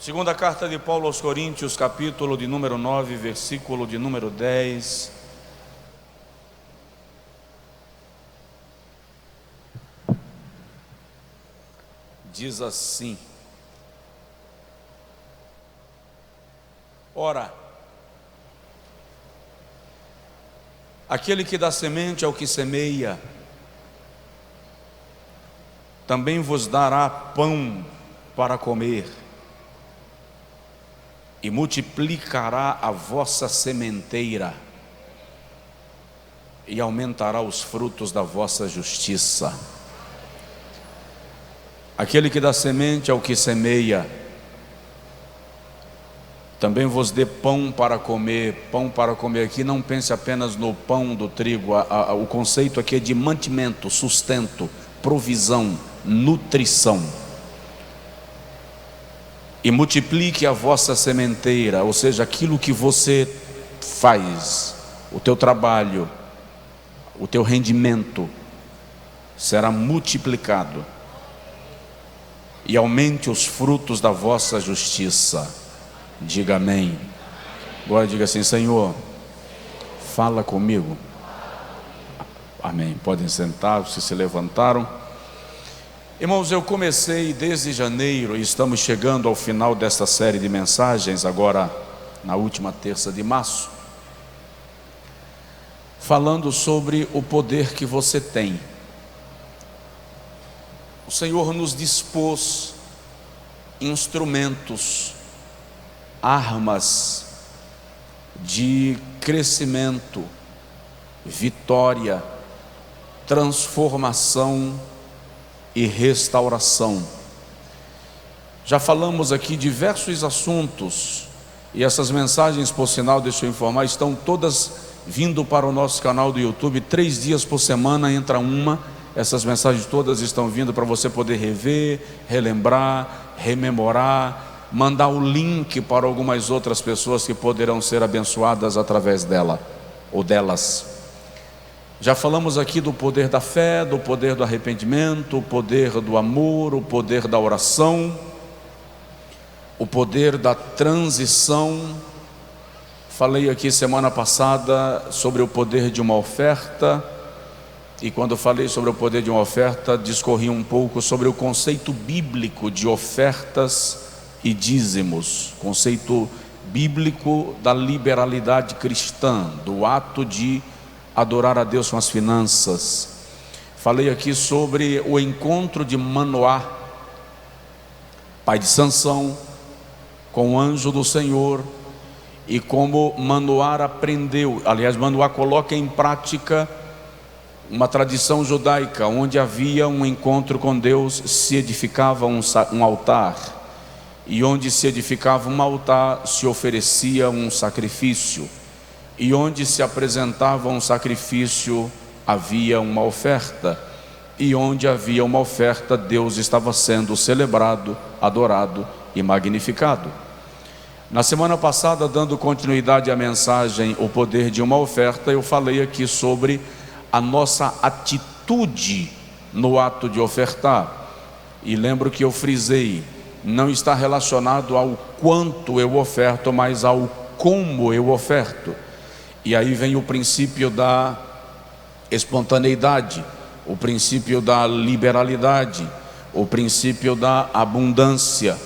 Segunda carta de Paulo aos Coríntios, capítulo de número 9, versículo de número 10. Diz assim: ora, aquele que dá semente ao que semeia, também vos dará pão para comer, e multiplicará a vossa sementeira, e aumentará os frutos da vossa justiça. Aquele que dá semente ao que semeia, também vos dê pão para comer. Pão para comer aqui, não pense apenas no pão do trigo. O conceito aqui é de mantimento, sustento, provisão, nutrição. E multiplique a vossa sementeira, ou seja, aquilo que você faz, o teu trabalho, o teu rendimento será multiplicado, e aumente os frutos da vossa justiça. Diga amém. Agora diga assim: Senhor, fala comigo. Amém. Podem sentar, se levantaram. Irmãos, eu comecei desde janeiro e estamos chegando ao final desta série de mensagens, agora na última terça de março, falando sobre o poder que você tem. O Senhor nos dispôs instrumentos, armas de crescimento, vitória, transformação e restauração. Já falamos aqui diversos assuntos, e essas mensagens, por sinal, deixa eu informar, estão todas vindo para o nosso canal do YouTube. 3 dias por semana entra uma. Essas mensagens todas estão vindo para você poder rever, relembrar, rememorar, mandar o link para algumas outras pessoas que poderão ser abençoadas através dela ou delas. Já falamos aqui do poder da fé, do poder do arrependimento, o poder do amor, o poder da oração, o poder da transição. Falei aqui semana passada sobre o poder de uma oferta, e quando falei sobre o poder de uma oferta, discorri um pouco sobre o conceito bíblico de ofertas e dízimos, conceito bíblico da liberalidade cristã, do ato de adorar a Deus com as finanças. Falei aqui sobre o encontro de Manoá, pai de Sansão, com o anjo do Senhor, e como Manoá aprendeu, aliás, Manoá coloca em prática uma tradição judaica, onde havia um encontro com Deus, se edificava um altar, e onde se edificava um altar, se oferecia um sacrifício, e onde se apresentava um sacrifício, havia uma oferta, e onde havia uma oferta, Deus estava sendo celebrado, adorado e magnificado. Na semana passada, dando continuidade à mensagem O Poder de uma Oferta, eu falei aqui sobre a nossa atitude no ato de ofertar, e lembro que eu frisei, não está relacionado ao quanto eu oferto, mas ao como eu oferto. E aí vem o princípio da espontaneidade, o princípio da liberalidade, o princípio da abundância,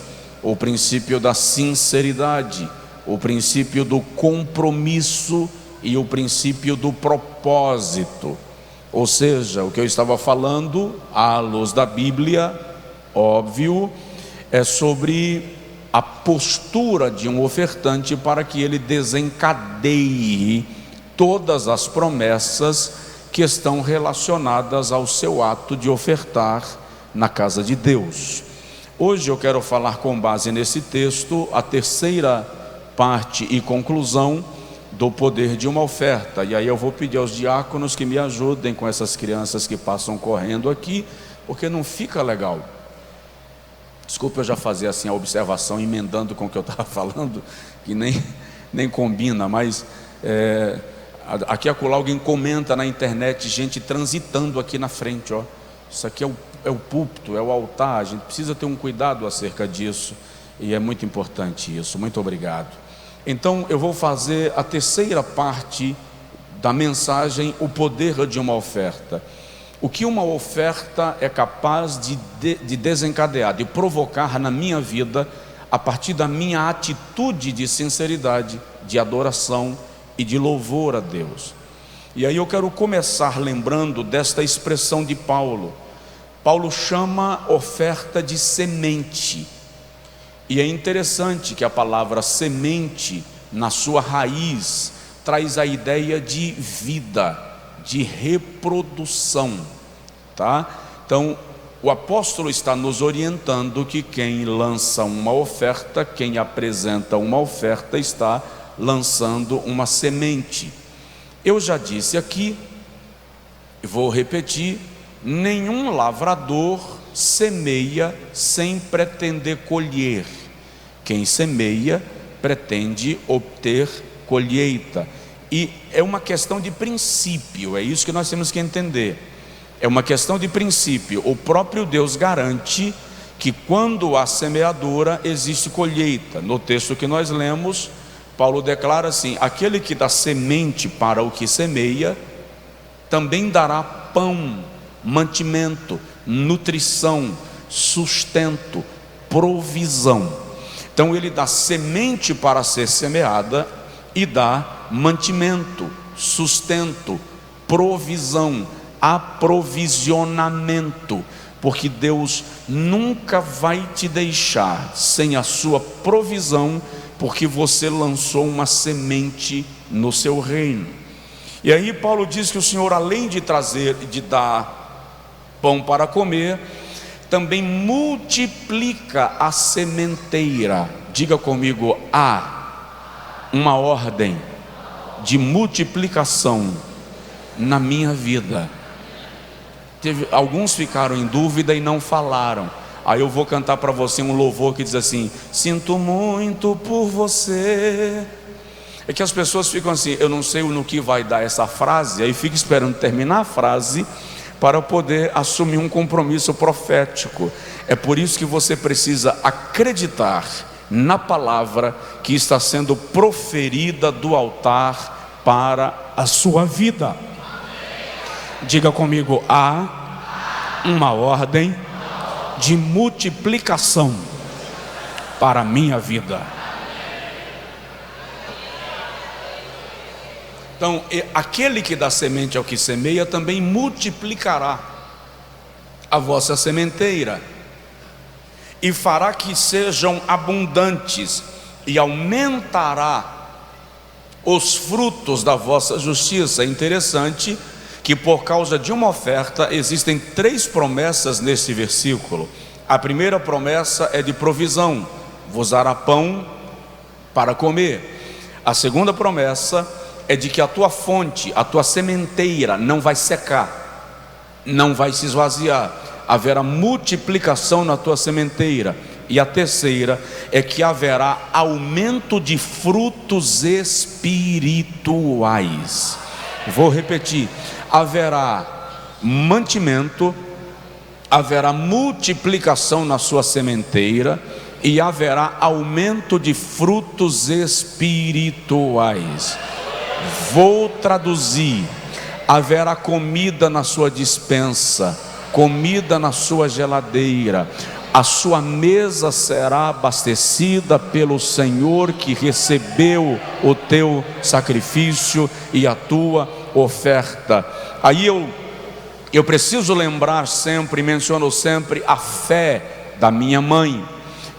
o princípio da sinceridade, o princípio do compromisso e o princípio do propósito. Ou seja, o que eu estava falando, à luz da Bíblia, óbvio, é sobre a postura de um ofertante para que ele desencadeie todas as promessas que estão relacionadas ao seu ato de ofertar na casa de Deus. Hoje eu quero falar, com base nesse texto, a terceira parte e conclusão do poder de uma oferta. E aí eu vou pedir aos diáconos que me ajudem com essas crianças que passam correndo aqui, porque não fica legal. Desculpa eu já fazer assim a observação, emendando com o que eu estava falando, que nem combina, mas aqui acolá alguém comenta na internet, gente transitando aqui na frente, ó. Isso aqui é o púlpito, é o altar, a gente precisa ter um cuidado acerca disso. E é muito importante isso. Muito obrigado. Então eu vou fazer a terceira parte da mensagem, o poder de uma oferta. O que uma oferta é capaz de desencadear, de provocar na minha vida, a partir da minha atitude de sinceridade, de adoração e de louvor a Deus. E aí eu quero começar lembrando desta expressão de Paulo. Paulo chama oferta de semente. E é interessante que a palavra semente, na sua raiz, traz a ideia de vida, de reprodução, tá? Então, o apóstolo está nos orientando que quem lança uma oferta, quem apresenta uma oferta, está lançando uma semente. Eu já disse aqui, vou repetir: nenhum lavrador semeia sem pretender colher. Quem semeia pretende obter colheita. E é uma questão de princípio, é isso que nós temos que entender. É uma questão de princípio. O próprio Deus garante que quando há semeadura, existe colheita. No texto que nós lemos, Paulo declara assim: aquele que dá semente para o que semeia, também dará pão, mantimento, nutrição, sustento, provisão. Então ele dá semente para ser semeada e dá mantimento, sustento, provisão, aprovisionamento, porque Deus nunca vai te deixar sem a sua provisão, porque você lançou uma semente no seu reino. E aí Paulo diz que o Senhor, além de dar pão para comer, também multiplica a sementeira. Diga comigo: há uma ordem de multiplicação na minha vida. Alguns ficaram em dúvida e não falaram. Aí eu vou cantar para você um louvor que diz assim: sinto muito por você. É que as pessoas ficam assim: eu não sei no que vai dar essa frase, aí fica esperando terminar a frase para poder assumir um compromisso profético. É por isso que você precisa acreditar na palavra que está sendo proferida do altar para a sua vida. Diga comigo: há uma ordem de multiplicação para a minha vida. Então, aquele que dá semente ao que semeia também multiplicará a vossa sementeira e fará que sejam abundantes, e aumentará os frutos da vossa justiça. É interessante que por causa de uma oferta existem 3 promessas nesse versículo. A primeira promessa é de provisão: vos dará pão para comer. A segunda promessa é de que a tua fonte, a tua sementeira não vai secar, não vai se esvaziar, haverá multiplicação na tua sementeira. E a terceira é que haverá aumento de frutos espirituais. Vou repetir: haverá mantimento, haverá multiplicação na sua sementeira e haverá aumento de frutos espirituais. Vou traduzir: haverá comida na sua despensa, comida na sua geladeira. A sua mesa será abastecida pelo Senhor que recebeu o teu sacrifício e a tua oferta. Aí eu preciso lembrar sempre, menciono sempre a fé da minha mãe.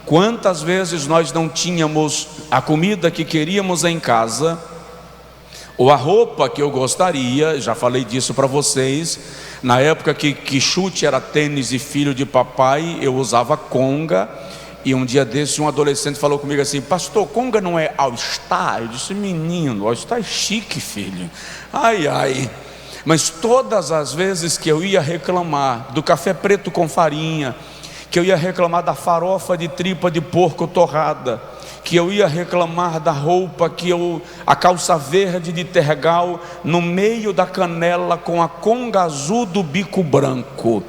Quantas vezes nós não tínhamos a comida que queríamos em casa, ou a roupa que eu gostaria? Já falei disso para vocês. Na época que chute era tênis e filho de papai, eu usava conga. E um dia desse um adolescente falou comigo assim: pastor, conga não é All Star? Eu disse: menino, All Star é chique, filho. Ai, ai. Mas todas as vezes que eu ia reclamar do café preto com farinha, que eu ia reclamar da farofa de tripa de porco torrada, que eu ia reclamar da roupa, a calça verde de tergal no meio da canela com a conga azul do bico branco,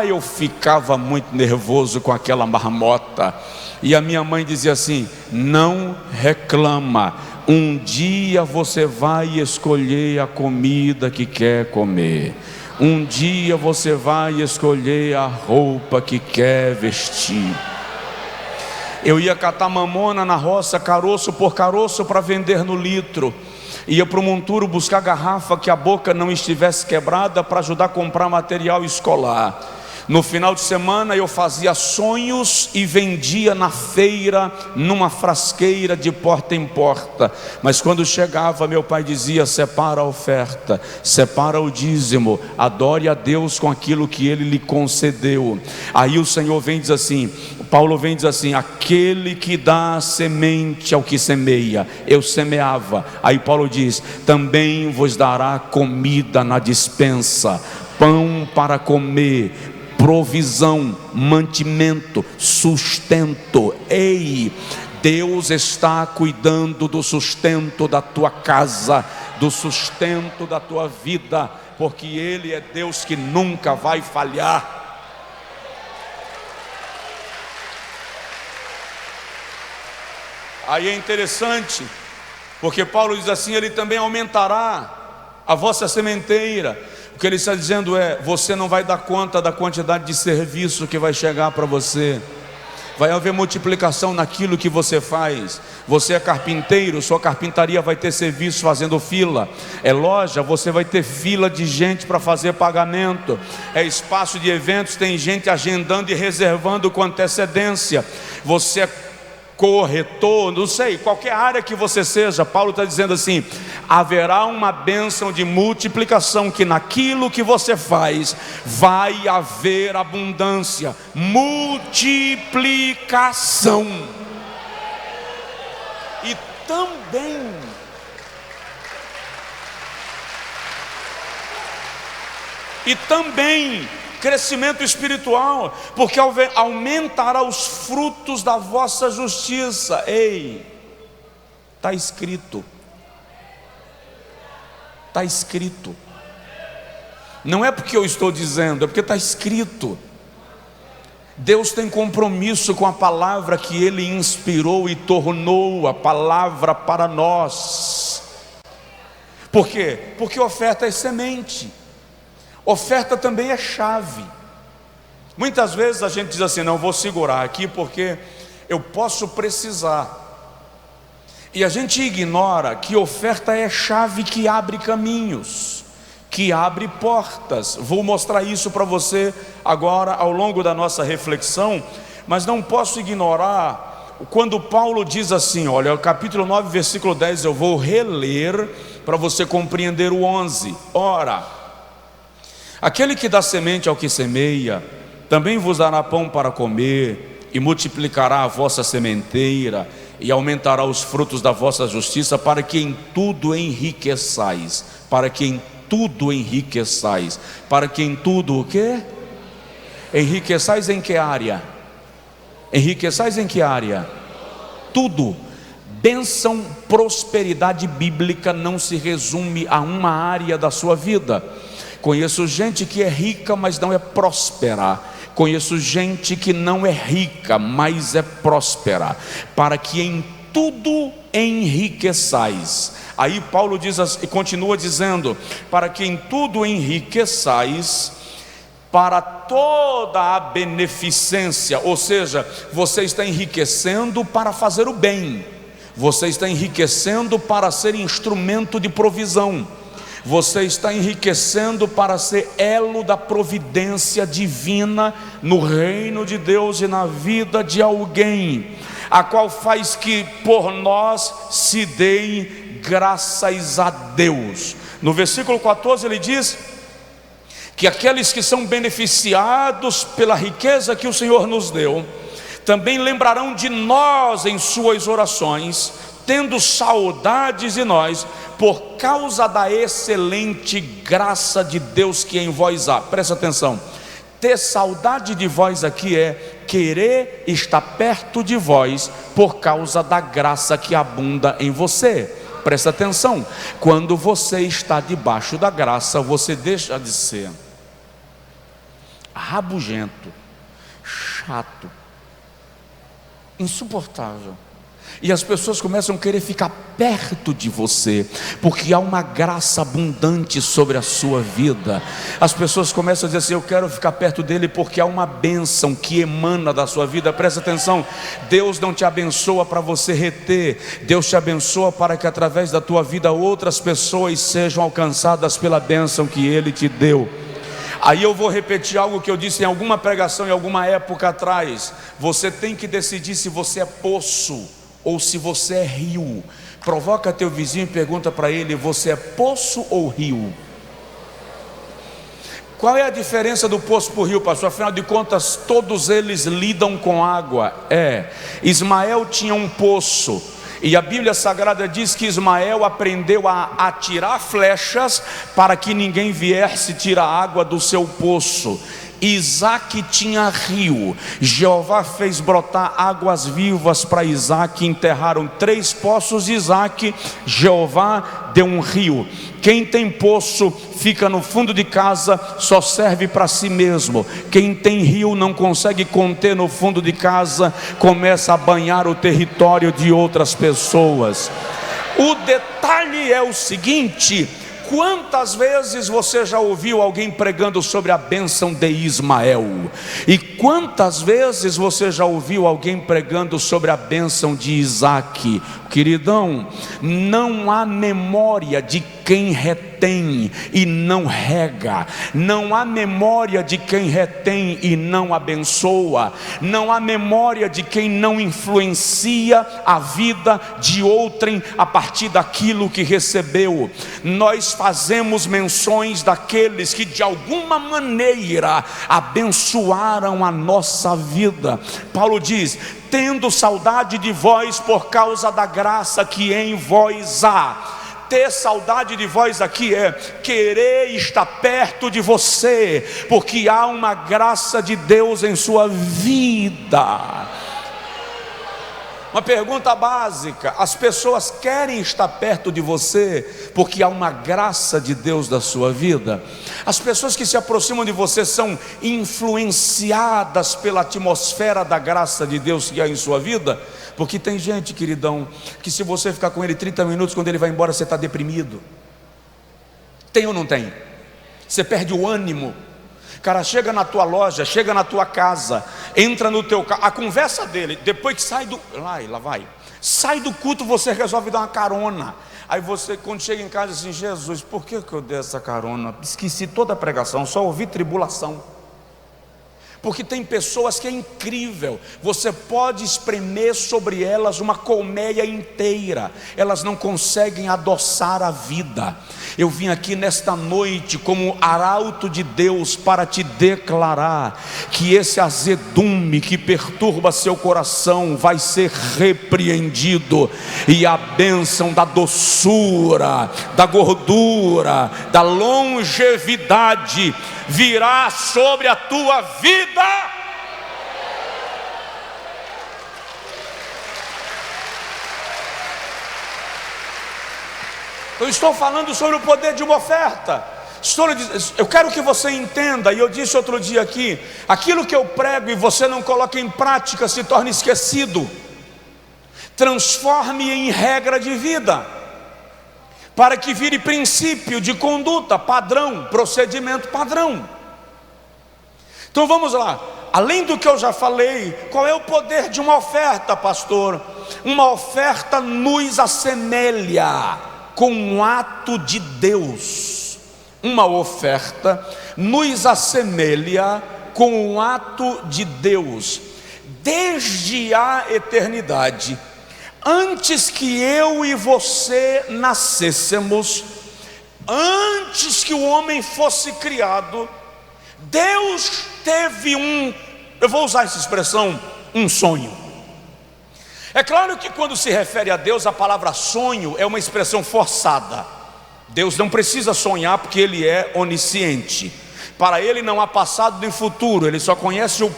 Eu ficava muito nervoso com aquela marmota. E a minha mãe dizia assim: não reclama, um dia você vai escolher a comida que quer comer, um dia você vai escolher a roupa que quer vestir. Eu ia catar mamona na roça, caroço por caroço, para vender no litro. Ia para o monturo buscar garrafa que a boca não estivesse quebrada, para ajudar a comprar material escolar. No final de semana eu fazia sonhos e vendia na feira, numa frasqueira de porta em porta. Mas quando chegava, meu pai dizia: separa a oferta, separa o dízimo, adore a Deus com aquilo que Ele lhe concedeu. Aí o Senhor vem e diz assim, Paulo vem e diz assim: aquele que dá semente ao que semeia, eu semeava. Aí Paulo diz: também vos dará comida na despensa, pão para comer, provisão, mantimento, sustento. Ei, Deus está cuidando do sustento da tua casa, do sustento da tua vida, porque Ele é Deus que nunca vai falhar. Aí é interessante, porque Paulo diz assim: Ele também aumentará a vossa sementeira. O que ele está dizendo é: você não vai dar conta da quantidade de serviço que vai chegar para você. Vai haver multiplicação naquilo que você faz. Você é carpinteiro, sua carpintaria vai ter serviço fazendo fila. É loja, você vai ter fila de gente para fazer pagamento. É espaço de eventos, tem gente agendando e reservando com antecedência. Você é corretor, não sei, qualquer área que você seja. Paulo está dizendo assim: haverá uma bênção de multiplicação, que naquilo que você faz vai haver abundância, multiplicação. E também crescimento espiritual, porque aumentará os frutos da vossa justiça. Ei, está escrito, está escrito. Não é porque eu estou dizendo, é porque está escrito. Deus tem compromisso com a palavra que Ele inspirou e tornou a palavra para nós. Por quê? Porque oferta é semente. Oferta também é chave. Muitas vezes a gente diz assim: não, vou segurar aqui porque eu posso precisar. E a gente ignora que oferta é chave que abre caminhos, que abre portas. Vou mostrar isso para você agora ao longo da nossa reflexão. Mas não posso ignorar quando Paulo diz assim, olha, capítulo 9, versículo 10, eu vou reler para você compreender o 11. Ora, aquele que dá semente ao que semeia, também vos dará pão para comer, e multiplicará a vossa sementeira, e aumentará os frutos da vossa justiça, para que em tudo enriqueçais. Para que em tudo enriqueçais. Para que em tudo o quê? Enriqueçais em que área? Enriqueçais em que área? Tudo. Bênção, prosperidade bíblica não se resume a uma área da sua vida. Conheço gente que é rica, mas não é próspera. Conheço gente que não é rica, mas é próspera. Para que em tudo enriqueçais. Aí Paulo diz e continua dizendo: para que em tudo enriqueçais, para toda a beneficência. Ou seja, você está enriquecendo para fazer o bem. Você está enriquecendo para ser instrumento de provisão. Você está enriquecendo para ser elo da providência divina no reino de Deus e na vida de alguém, a qual faz que por nós se deem graças a Deus. No versículo 14 ele diz que aqueles que são beneficiados pela riqueza que o Senhor nos deu, também lembrarão de nós em suas orações, tendo saudades de nós, por causa da excelente graça de Deus que em vós há. Presta atenção, ter saudade de vós aqui é querer estar perto de vós, por causa da graça que abunda em você. Presta atenção, quando você está debaixo da graça, você deixa de ser rabugento, chato, insuportável. E as pessoas começam a querer ficar perto de você, porque há uma graça abundante sobre a sua vida. As pessoas começam a dizer assim: eu quero ficar perto dele porque há uma bênção que emana da sua vida. Presta atenção, Deus não te abençoa para você reter, Deus te abençoa para que através da tua vida outras pessoas sejam alcançadas pela bênção que Ele te deu. Aí eu vou repetir algo que eu disse em alguma pregação em alguma época atrás: você tem que decidir se você é poço ou se você é rio. Provoca teu vizinho e pergunta para ele: você é poço ou rio? Qual é a diferença do poço para o rio, pastor? Afinal de contas, todos eles lidam com água. Ismael tinha um poço, e a Bíblia Sagrada diz que Ismael aprendeu a atirar flechas para que ninguém viesse tirar água do seu poço. Isaac tinha rio, Jeová fez brotar águas vivas para Isaac, enterraram 3 poços de Isaac, Jeová deu um rio. Quem tem poço fica no fundo de casa, só serve para si mesmo. Quem tem rio não consegue conter no fundo de casa, começa a banhar o território de outras pessoas. O detalhe é o seguinte: quantas vezes você já ouviu alguém pregando sobre a bênção de Ismael? E quantas vezes você já ouviu alguém pregando sobre a bênção de Isaac? Queridão, não há memória de quem retém e não rega, não há memória de quem retém e não abençoa, não há memória de quem não influencia a vida de outrem a partir daquilo que recebeu. Nós fazemos menções daqueles que de alguma maneira abençoaram a nossa vida. Paulo diz: tendo saudade de vós por causa da graça que em vós há. Ter saudade de vós aqui é querer estar perto de você, porque há uma graça de Deus em sua vida. Uma pergunta básica: as pessoas querem estar perto de você porque há uma graça de Deus da sua vida? As pessoas que se aproximam de você são influenciadas pela atmosfera da graça de Deus que há em sua vida? Porque tem gente, queridão, que se você ficar com ele 30 minutos, quando ele vai embora você está deprimido. Tem ou não tem? Você perde o ânimo. Cara, chega na tua loja, chega na tua casa, entra no teu carro, a conversa dele, depois que sai do... Lá vai. Sai do culto, você resolve dar uma carona. Aí você, quando chega em casa, assim: Jesus, por que eu dei essa carona? Esqueci toda a pregação, só ouvi tribulação. Porque tem pessoas que é incrível, você pode espremer sobre elas uma colmeia inteira, elas não conseguem adoçar a vida. Eu vim aqui nesta noite como arauto de Deus para te declarar que esse azedume que perturba seu coração vai ser repreendido, e a bênção da doçura, da gordura, da longevidade virá sobre a tua vida. Eu estou falando sobre o poder de uma oferta. Eu quero que você entenda, e eu disse outro dia aqui: aquilo que eu prego e você não coloca em prática se torna esquecido. Transforme em regra de vida, para que vire princípio de conduta, padrão, procedimento padrão. Então vamos lá. Além do que eu já falei, qual é o poder de uma oferta, pastor? Uma oferta nos assemelha com um ato de Deus. Uma oferta nos assemelha com um ato de Deus. Desde a eternidade, antes que eu e você nascêssemos, antes que o homem fosse criado, Deus teve eu vou usar essa expressão, um sonho. É claro que quando se refere a Deus, a palavra sonho é uma expressão forçada. Deus não precisa sonhar porque Ele é onisciente. Para Ele não há passado nem futuro, Ele só conhece o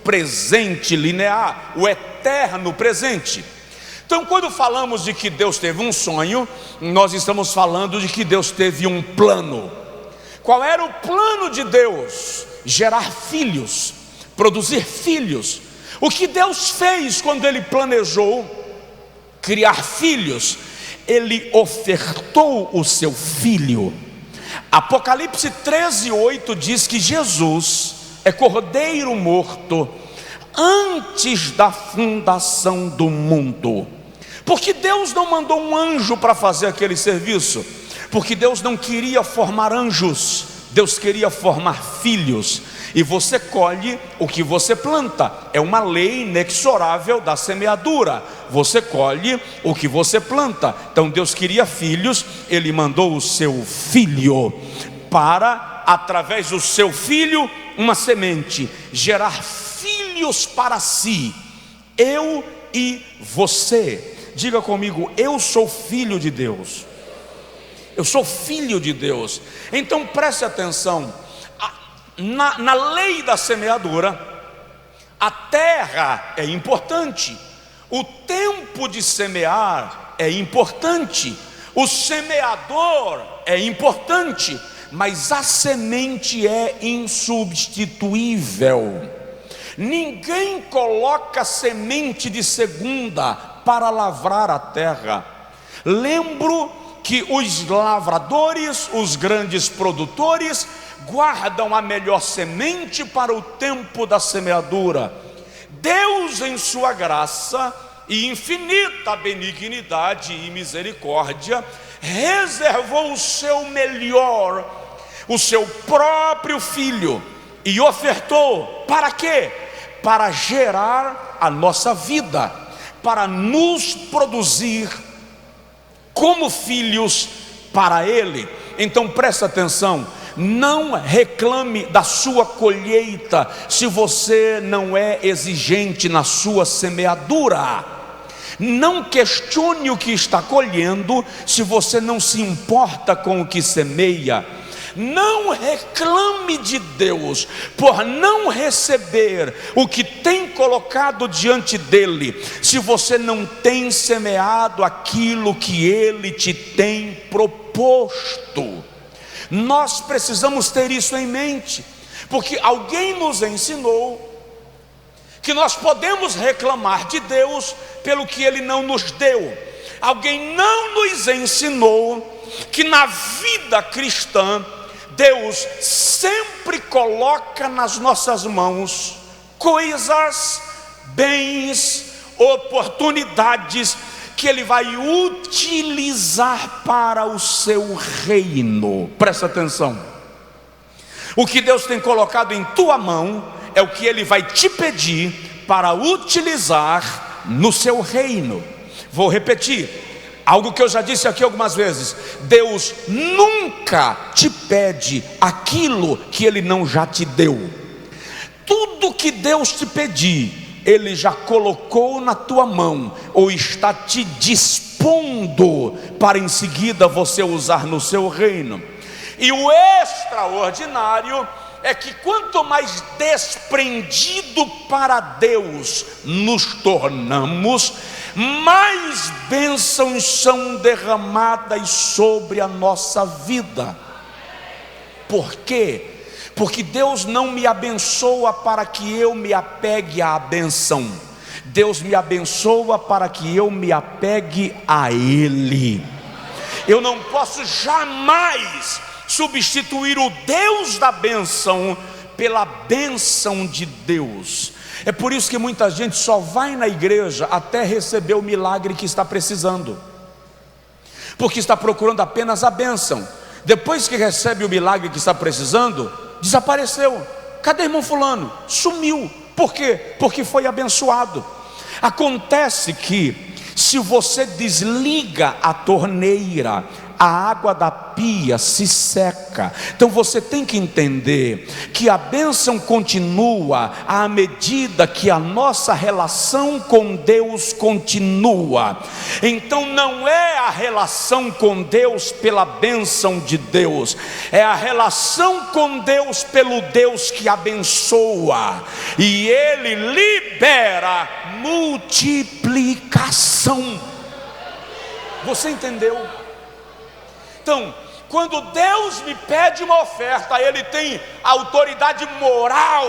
presente linear, o eterno presente. Então, quando falamos de que Deus teve um sonho, nós estamos falando de que Deus teve um plano. Qual era o plano de Deus? Gerar filhos, produzir filhos. O que Deus fez quando Ele planejou criar filhos? Ele ofertou o seu filho. Apocalipse 13:8 diz que Jesus é cordeiro morto antes da fundação do mundo. Porque Deus não mandou um anjo para fazer aquele serviço? Porque Deus não queria formar anjos, Deus queria formar filhos. E você colhe o que você planta, é uma lei inexorável da semeadura. Você colhe o que você planta. Então Deus queria filhos, Ele mandou o seu filho para, através do seu filho, uma semente, gerar filhos para si. Eu e você. Diga comigo: eu sou filho de Deus. Eu sou filho de Deus. Então preste atenção. Na lei da semeadura, a terra é importante, o tempo de semear é importante, o semeador é importante, mas a semente é insubstituível. Ninguém coloca semente de segunda para lavrar a terra. Lembro que os lavradores, os grandes produtores, guardam a melhor semente para o tempo da semeadura. Deus, em sua graça e infinita benignidade e misericórdia, reservou o seu melhor, o seu próprio filho, e ofertou para quê? Para gerar a nossa vida, para nos produzir como filhos para Ele. Então presta atenção, não reclame da sua colheita se você não é exigente na sua semeadura. Não questione o que está colhendo se você não se importa com o que semeia. Não reclame de Deus por não receber o que tem colocado diante dele, se você não tem semeado aquilo que ele te tem proposto. Nós precisamos ter isso em mente, porque alguém nos ensinou que nós podemos reclamar de Deus pelo que Ele não nos deu. Alguém não nos ensinou que na vida cristã Deus sempre coloca nas nossas mãos coisas, bens, oportunidades que Ele vai utilizar para o seu reino. Presta atenção, o que Deus tem colocado em tua mão é o que Ele vai te pedir para utilizar no seu reino. Vou repetir algo que eu já disse aqui algumas vezes: Deus nunca te pede aquilo que Ele não já te deu. Tudo que Deus te pedir, Ele já colocou na tua mão, ou está te dispondo para em seguida você usar no seu reino. E o extraordinário é que quanto mais desprendido para Deus nos tornamos, mais bênçãos são derramadas sobre a nossa vida. Por quê? Porque Deus não me abençoa para que eu me apegue à bênção. Deus me abençoa para que eu me apegue a Ele. Eu não posso jamais substituir o Deus da bênção pela bênção de Deus. É por isso que muita gente só vai na igreja até receber o milagre que está precisando, porque está procurando apenas a bênção. Depois que recebe o milagre que está precisando, desapareceu. Cadê irmão fulano? Sumiu. Por quê? Porque foi abençoado. Acontece que se você desliga a torneira, a água da pia se seca. Então você tem que entender que a bênção continua à medida que a nossa relação com Deus continua. Então não é a relação com Deus pela bênção de Deus, é a relação com Deus pelo Deus que abençoa, e Ele libera multiplicação. Você entendeu? Então, Quando Deus me pede uma oferta, Ele tem autoridade moral,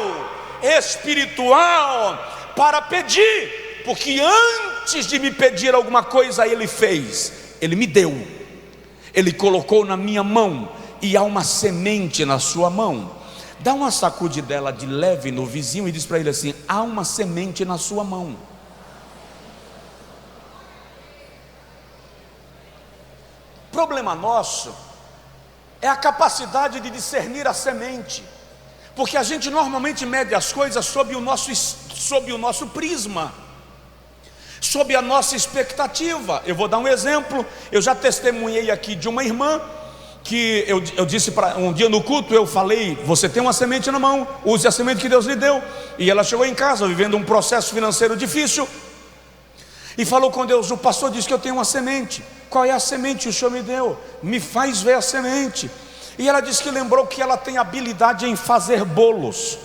espiritual para pedir, porque antes de me pedir alguma coisa, Ele fez, Ele me deu, Ele colocou na minha mão, e há uma semente na sua mão. Dá uma sacudidela de leve no vizinho e diz para ele assim: há uma semente na sua mão. Problema nosso é a capacidade de discernir a semente, porque a gente normalmente mede as coisas sob o nosso prisma, sob a nossa expectativa. Eu vou dar um exemplo. Eu já testemunhei aqui de uma irmã que eu disse para um dia no culto, eu falei: você tem uma semente na mão, use a semente que Deus lhe deu. E ela chegou em casa vivendo um processo financeiro difícil e falou com Deus: o pastor disse que eu tenho uma semente. Qual é a semente que o Senhor me deu? Me faz ver a semente. E ela disse que lembrou que ela tem habilidade em fazer bolos,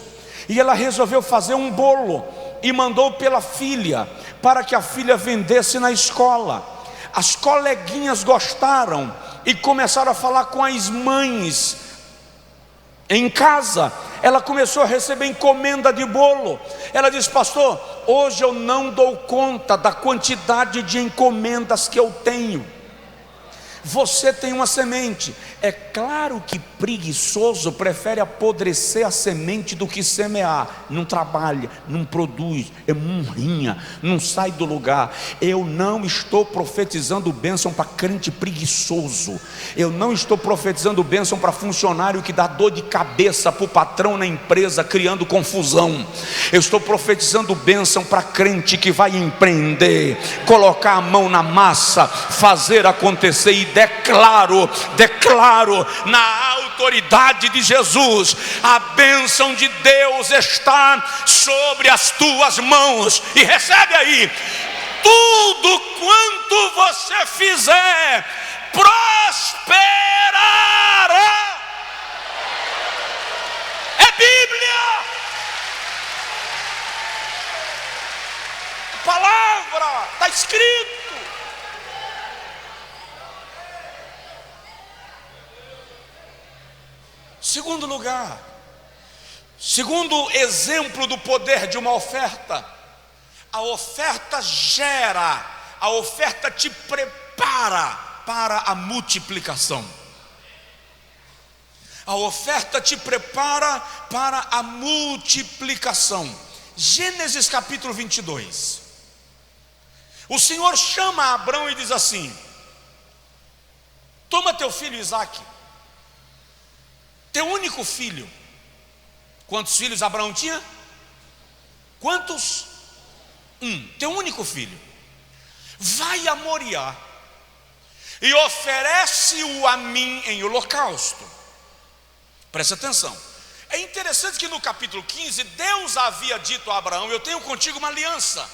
e ela resolveu fazer um bolo e mandou pela filha, para que a filha vendesse na escola. As coleguinhas gostaram e começaram a falar com as mães em casa. Ela começou a receber encomenda de bolo. Ela disse: pastor, hoje eu não dou conta da quantidade de encomendas que eu tenho. Você tem uma semente. É claro que preguiçoso prefere apodrecer a semente do que semear. Não trabalha, não produz, é murrinha, não sai do lugar. Eu não estou profetizando bênção para crente preguiçoso. Eu não estou profetizando bênção para funcionário que dá dor de cabeça para o patrão na empresa, criando confusão. Eu estou profetizando bênção para crente que vai empreender, colocar a mão na massa, fazer acontecer. E declaro na autoridade de Jesus: a bênção de Deus está sobre as tuas mãos. E recebe aí: tudo quanto você fizer prosperará. É Bíblia, palavra, está escrito. Segundo lugar, segundo exemplo do poder de uma oferta, a oferta gera, a oferta te prepara para a multiplicação. A oferta te prepara para a multiplicação. Gênesis capítulo 22. O Senhor chama Abrão e diz assim: toma teu filho Isaque, teu único filho. Quantos filhos Abraão tinha? Quantos? Teu único filho. Vai a Moriá e oferece-o a mim em holocausto. Presta atenção. É interessante que no capítulo 15 Deus havia dito a Abraão: eu tenho contigo uma aliança,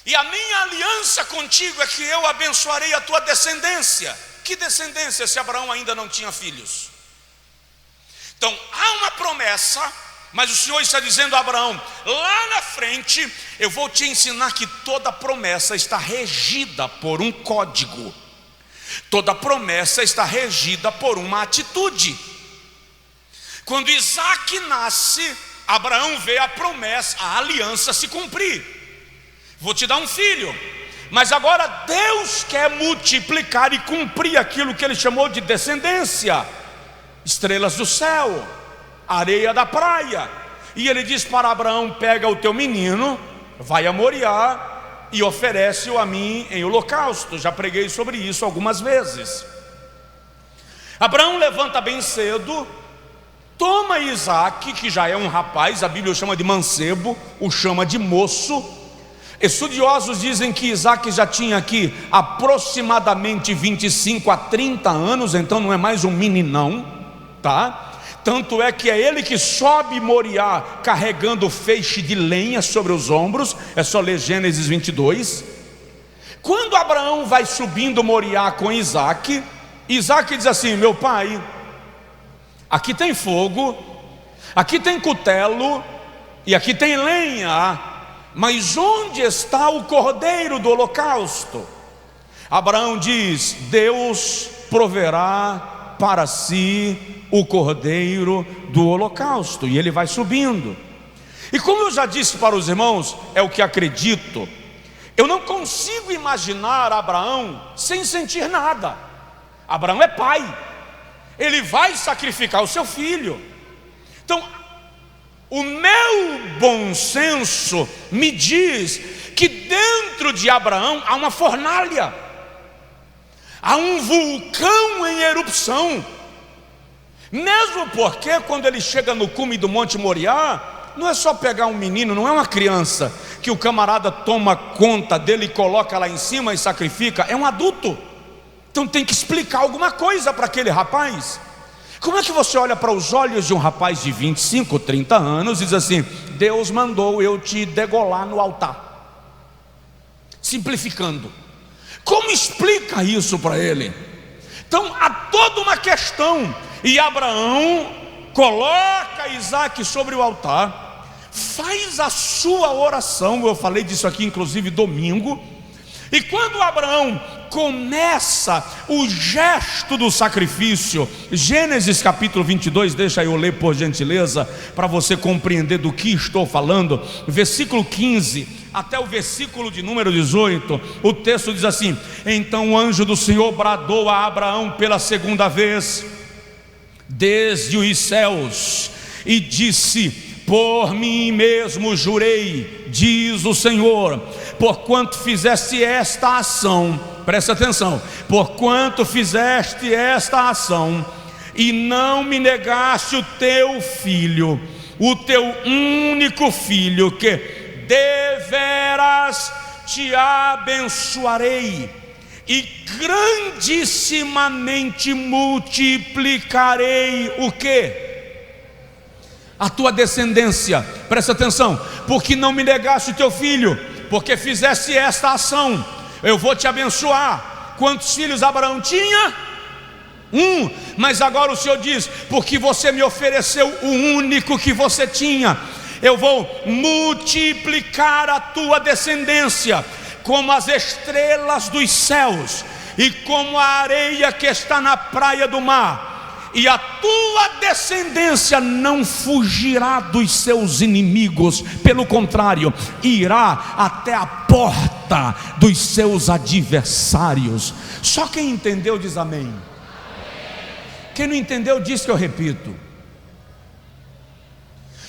e a minha aliança contigo é que eu abençoarei a tua descendência. Que descendência se Abraão ainda não tinha filhos? Então há uma promessa, mas o Senhor está dizendo a Abraão: lá na frente eu vou te ensinar que toda promessa está regida por um código, toda promessa está regida por uma atitude. Quando Isaque nasce, Abraão vê a promessa, a aliança se cumprir. Vou te dar um filho. Mas agora Deus quer multiplicar e cumprir aquilo que ele chamou de descendência: estrelas do céu, areia da praia. E ele diz para Abraão: pega o teu menino, vai a Moriá e oferece-o a mim em holocausto. Já preguei sobre isso algumas vezes. Abraão levanta bem cedo, toma Isaque, que já é um rapaz, a Bíblia o chama de mancebo, o chama de moço. Estudiosos dizem que Isaque já tinha aqui aproximadamente 25 a 30 anos, então não é mais um meninão, tá? Tanto é que é ele que sobe Moriá carregando o feixe de lenha sobre os ombros. É só ler Gênesis 22. Quando Abraão vai subindo Moriá com Isaque, Isaque diz assim: meu pai, aqui tem fogo, aqui tem cutelo e aqui tem lenha, mas onde está o cordeiro do holocausto? Abraão diz: Deus proverá para si o cordeiro do holocausto. E ele vai subindo. E como eu já disse para os irmãos, é o que acredito, eu não consigo imaginar Abraão sem sentir nada. Abraão é pai, ele vai sacrificar o seu filho. Então, o meu bom senso me diz que dentro de Abraão há uma fornalha, há um vulcão em erupção. Mesmo porque quando ele chega no cume do Monte Moriá, não é só pegar um menino, não é uma criança que o camarada toma conta dele e coloca lá em cima e sacrifica, é um adulto. Então tem que explicar alguma coisa para aquele rapaz. Como é que você olha para os olhos de um rapaz de 25, 30 anos e diz assim: Deus mandou eu te degolar no altar? Simplificando, como explica isso para ele? Então há toda uma questão. E Abraão coloca Isaque sobre o altar, faz a sua oração. Eu falei disso aqui inclusive domingo. E quando Abraão começa o gesto do sacrifício, Gênesis capítulo 22, deixa eu ler por gentileza, para você compreender do que estou falando, versículo 15 até o versículo de número 18, o texto diz assim: então o anjo do Senhor bradou a Abraão pela segunda vez desde os céus e disse: por mim mesmo jurei, diz o Senhor, porquanto fizeste esta ação, presta atenção, porquanto fizeste esta ação e não me negaste o teu filho, o teu único filho, que deveras te abençoarei e grandissimamente multiplicarei o quê? A tua descendência. Presta atenção, porque não me negaste o teu filho, porque fizeste esta ação, eu vou te abençoar. Quantos filhos Abraão tinha? Um. Mas agora o Senhor diz: porque você me ofereceu o único que você tinha, eu vou multiplicar a tua descendência como as estrelas dos céus e como a areia que está na praia do mar. E a tua descendência não fugirá dos seus inimigos, pelo contrário, irá até a porta dos seus adversários. Só quem entendeu diz amém. Quem não entendeu diz que eu repito.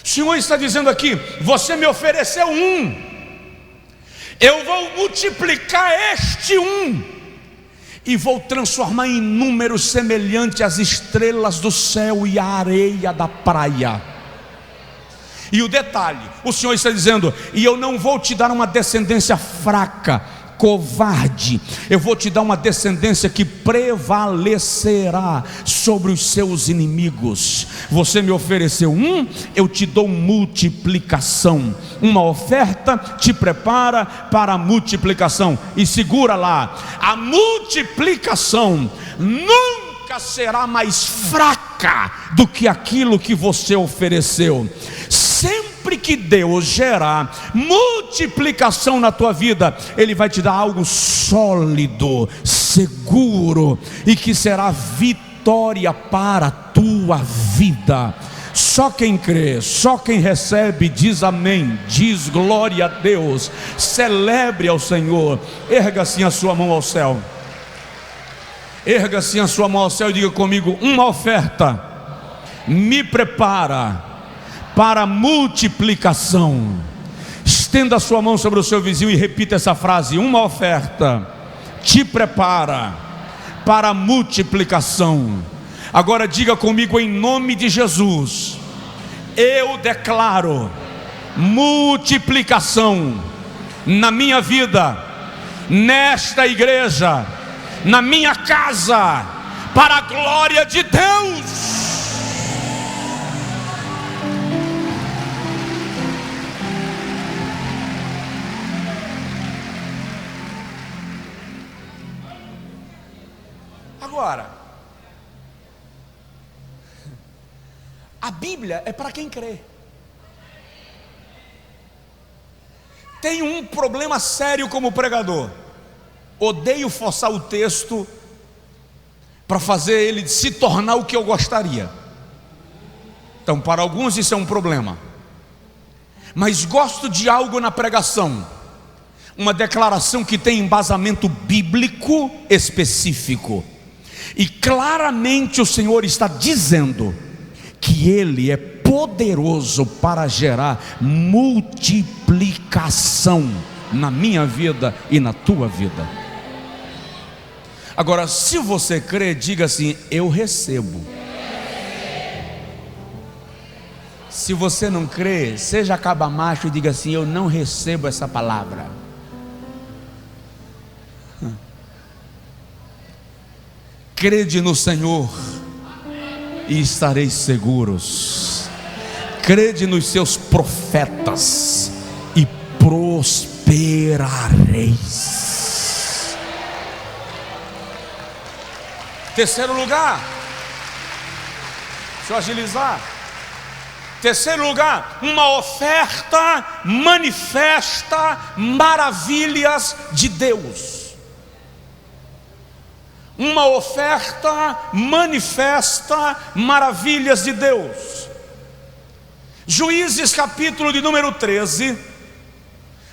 O Senhor está dizendo aqui: você me ofereceu um, eu vou multiplicar este um e vou transformar em números semelhante às estrelas do céu e à areia da praia. E o detalhe, o Senhor está dizendo: e eu não vou te dar uma descendência fraca, covarde, eu vou te dar uma descendência que prevalecerá sobre os seus inimigos. Você me ofereceu um, eu te dou multiplicação. Uma oferta te prepara para a multiplicação. E segura lá, a multiplicação nunca será mais fraca do que aquilo que você ofereceu. Sempre que Deus gerar multiplicação na tua vida, Ele vai te dar algo sólido, seguro, e que será vitória para a tua vida. Só quem crê, só quem recebe diz amém, diz glória a Deus, celebre ao Senhor. Erga assim a sua mão ao céu, erga assim a sua mão ao céu e diga comigo: uma oferta me prepara para multiplicação. Estenda a sua mão sobre o seu vizinho e repita essa frase: uma oferta te prepara para multiplicação. Agora diga comigo, em nome de Jesus: eu declaro multiplicação na minha vida, nesta igreja, na minha casa, para a glória de Deus. Agora, a Bíblia é para quem crê. Tenho um problema sério como pregador: odeio forçar o texto para fazer ele se tornar o que eu gostaria. Então, para alguns isso é um problema. Mas gosto de algo na pregação, uma declaração que tem embasamento bíblico específico. E claramente o Senhor está dizendo que Ele é poderoso para gerar multiplicação na minha vida e na tua vida. Agora, se você crê, diga assim: eu recebo. Se você não crê, seja cabamacho e diga assim: eu não recebo essa palavra. Crede no Senhor e estareis seguros. Crede nos seus profetas e prosperareis. Terceiro lugar, deixa eu agilizar. Terceiro lugar, uma oferta manifesta maravilhas de Deus. Uma oferta manifesta maravilhas de Deus. Juízes capítulo de número 13,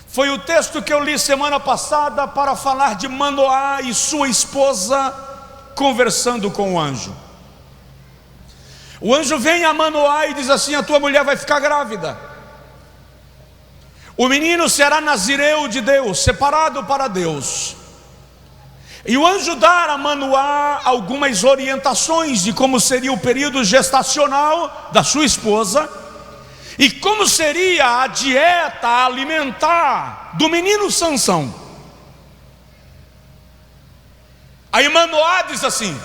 foi o texto que eu li semana passada para falar de Manoá e sua esposa conversando com o anjo. O anjo vem a Manoá e diz assim: a tua mulher vai ficar grávida. O menino será nazireu de Deus, separado para Deus. E o anjo dá a Manoá algumas orientações de como seria o período gestacional da sua esposa e como seria a dieta alimentar do menino Sansão. Aí Manoá diz assim: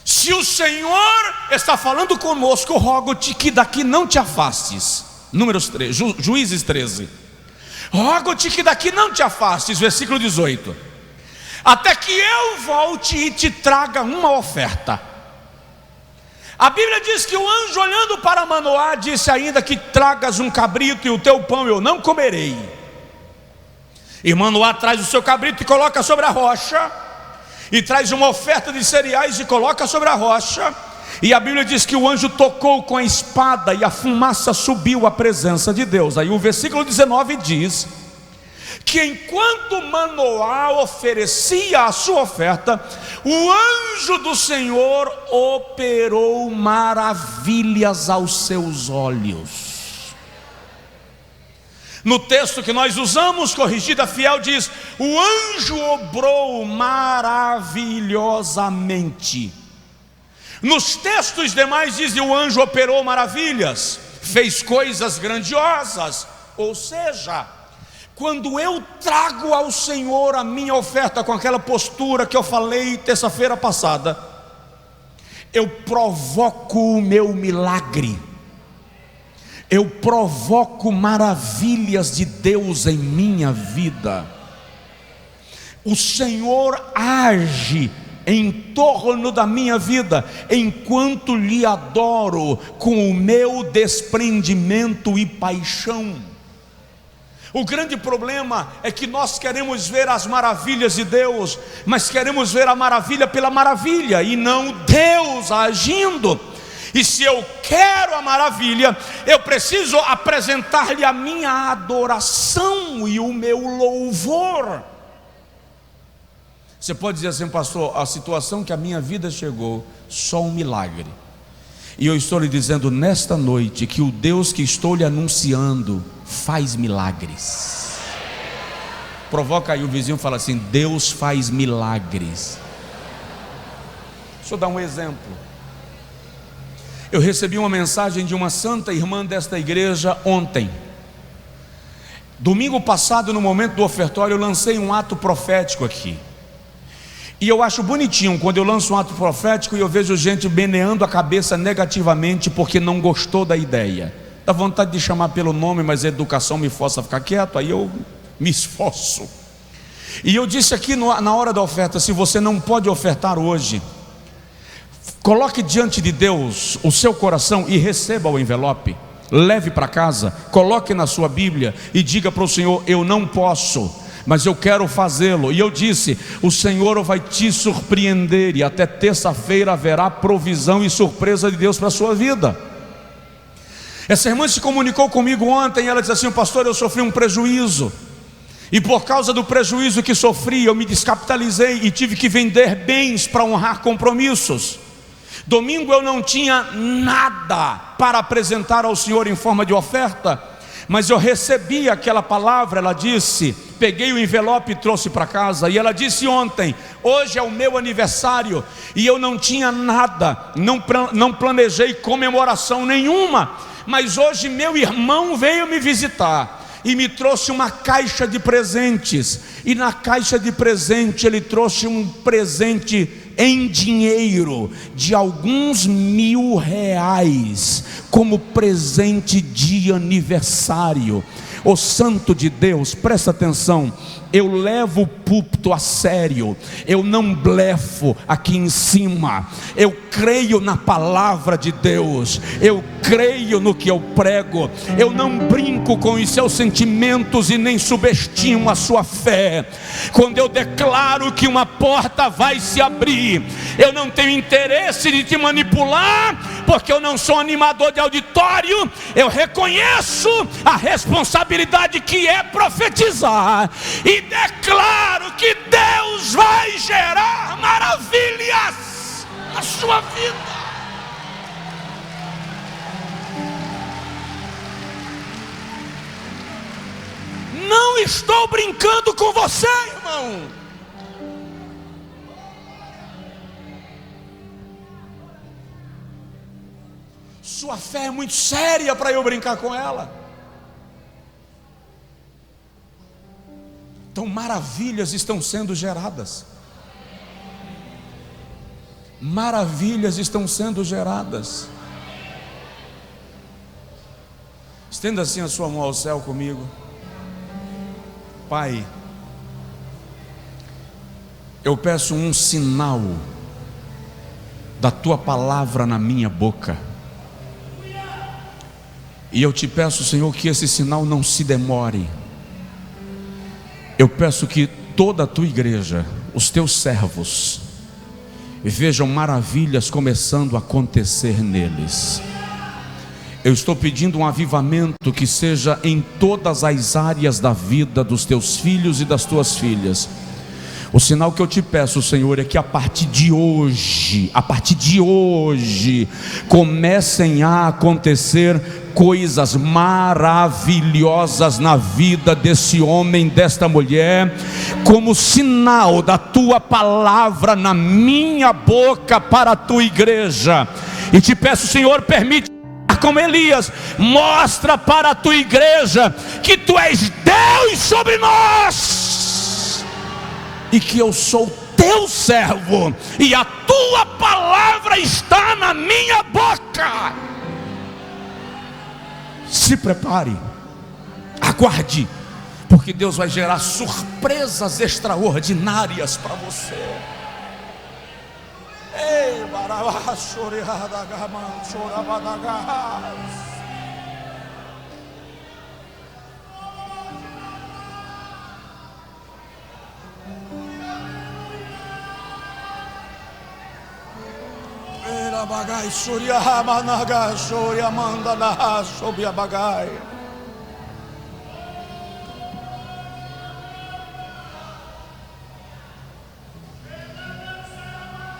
se o Senhor está falando conosco, rogo-te que daqui não te afastes. Números 3, Juízes 13. Rogo-te que daqui não te afastes, versículo 18, até que eu volte e te traga uma oferta. A Bíblia diz que o anjo, olhando para Manoá, disse ainda: que tragas um cabrito e o teu pão eu não comerei. E Manoá traz o seu cabrito e coloca sobre a rocha, e traz uma oferta de cereais e coloca sobre a rocha. E a Bíblia diz que o anjo tocou com a espada e a fumaça subiu à presença de Deus. Aí o versículo 19 diz que enquanto Manoá oferecia a sua oferta, o anjo do Senhor operou maravilhas aos seus olhos. No texto que nós usamos, Corrigida Fiel, diz: o anjo obrou maravilhosamente. Nos textos demais diz: o anjo operou maravilhas, fez coisas grandiosas. Ou seja, quando eu trago ao Senhor a minha oferta com aquela postura que eu falei terça-feira passada, eu provoco o meu milagre. Eu provoco maravilhas de Deus em minha vida. O Senhor age em torno da minha vida enquanto lhe adoro com o meu desprendimento e paixão. O grande problema é que nós queremos ver as maravilhas de Deus, mas queremos ver a maravilha pela maravilha e não Deus agindo. E se eu quero a maravilha, eu preciso apresentar-lhe a minha adoração e o meu louvor. Você pode dizer assim: pastor, a situação que a minha vida chegou, só um milagre. E eu estou lhe dizendo nesta noite que o Deus que estou lhe anunciando faz milagres. Provoca aí o vizinho e fala assim: Deus faz milagres. Deixa eu dar um exemplo. Eu recebi uma mensagem de uma santa irmã desta igreja ontem. Domingo passado, no momento do ofertório, eu lancei um ato profético aqui. E eu acho bonitinho quando eu lanço um ato profético e eu vejo gente meneando a cabeça negativamente porque não gostou da ideia. Dá vontade de chamar pelo nome, mas a educação me força a ficar quieto, aí eu me esforço. E eu disse aqui na hora da oferta: se você não pode ofertar hoje, coloque diante de Deus o seu coração e receba o envelope. Leve para casa, coloque na sua Bíblia e diga para o Senhor: eu não posso, mas eu quero fazê-lo. E eu disse: o Senhor vai te surpreender, e até terça-feira haverá provisão e surpresa de Deus para a sua vida. Essa irmã se comunicou comigo ontem, ela disse assim: pastor, eu sofri um prejuízo, e por causa do prejuízo que sofri, eu me descapitalizei e tive que vender bens para honrar compromissos. Domingo eu não tinha nada para apresentar ao Senhor em forma de oferta, mas eu recebi aquela palavra. Ela disse, peguei o envelope e trouxe para casa. E ela disse ontem: hoje é o meu aniversário, e eu não tinha nada, não planejei comemoração nenhuma, mas hoje meu irmão veio me visitar e me trouxe uma caixa de presentes. E na caixa de presente ele trouxe um presente em dinheiro de alguns R$1000 como presente de aniversário. Ô santo de Deus, presta atenção, eu levo o púlpito a sério, eu não blefo aqui em cima, eu creio na palavra de Deus, eu creio no que eu prego, eu não brinco com os seus sentimentos e nem subestimo a sua fé. Quando eu declaro que uma porta vai se abrir, eu não tenho interesse de te manipular, porque eu não sou animador de auditório. Eu reconheço a responsabilidade que é profetizar, e declaro que Deus vai gerar maravilhas na sua vida. Não estou brincando com você, irmão. Sua fé é muito séria para eu brincar com ela. Então maravilhas estão sendo geradas. Maravilhas estão sendo geradas. Estenda assim a sua mão ao céu comigo. Pai, eu peço um sinal da tua palavra na minha boca. E eu te peço, Senhor, que esse sinal não se demore. Eu peço que toda a tua igreja, os teus servos, vejam maravilhas começando a acontecer neles. Eu estou pedindo um avivamento que seja em todas as áreas da vida dos teus filhos e das tuas filhas. O sinal que eu te peço, Senhor, é que a partir de hoje, comecem a acontecer coisas maravilhosas na vida desse homem, desta mulher, como sinal da tua palavra na minha boca para a tua igreja. E te peço, Senhor, permite, como Elias, mostra para a tua igreja que tu és Deus sobre nós, e que eu sou teu servo, e a tua palavra está na minha boca. Se prepare, aguarde, porque Deus vai gerar surpresas extraordinárias para você. Ei, bagai surya managa surya mandala sobia bagai.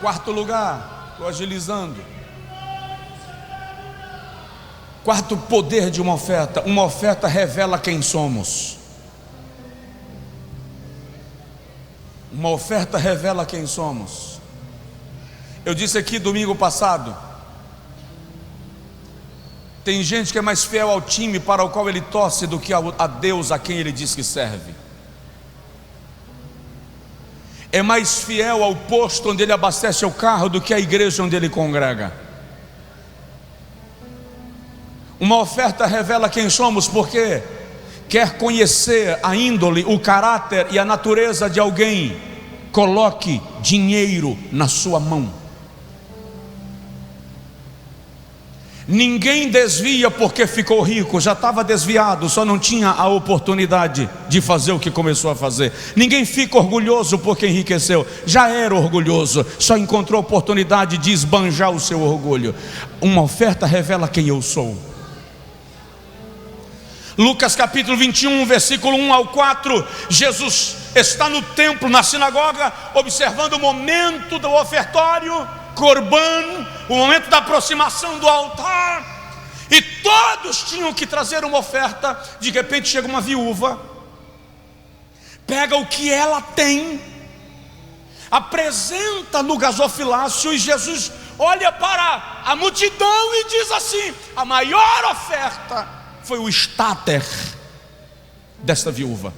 Quarto lugar, estou agilizando. Quarto poder de uma oferta revela quem somos. Uma oferta revela quem somos. Eu disse aqui domingo passado, tem gente que é mais fiel ao time para o qual ele torce do que a Deus a quem ele diz que serve. É mais fiel ao posto onde ele abastece o carro do que à igreja onde ele congrega. Uma oferta revela quem somos, porque quer conhecer a índole, o caráter e a natureza de alguém, coloque dinheiro na sua mão. Ninguém desvia porque ficou rico, já estava desviado, só não tinha a oportunidade de fazer o que começou a fazer. Ninguém fica orgulhoso porque enriqueceu, já era orgulhoso, só encontrou oportunidade de esbanjar o seu orgulho. Uma oferta revela quem eu sou. Lucas capítulo 21, versículo 1 ao 4, Jesus está no templo, na sinagoga, observando o momento do ofertório, Corban, o momento da aproximação do altar, e todos tinham que trazer uma oferta. De repente chega uma viúva, pega o que ela tem, apresenta no gasofilácio, e Jesus olha para a multidão e diz assim: a maior oferta foi o estáter desta viúva.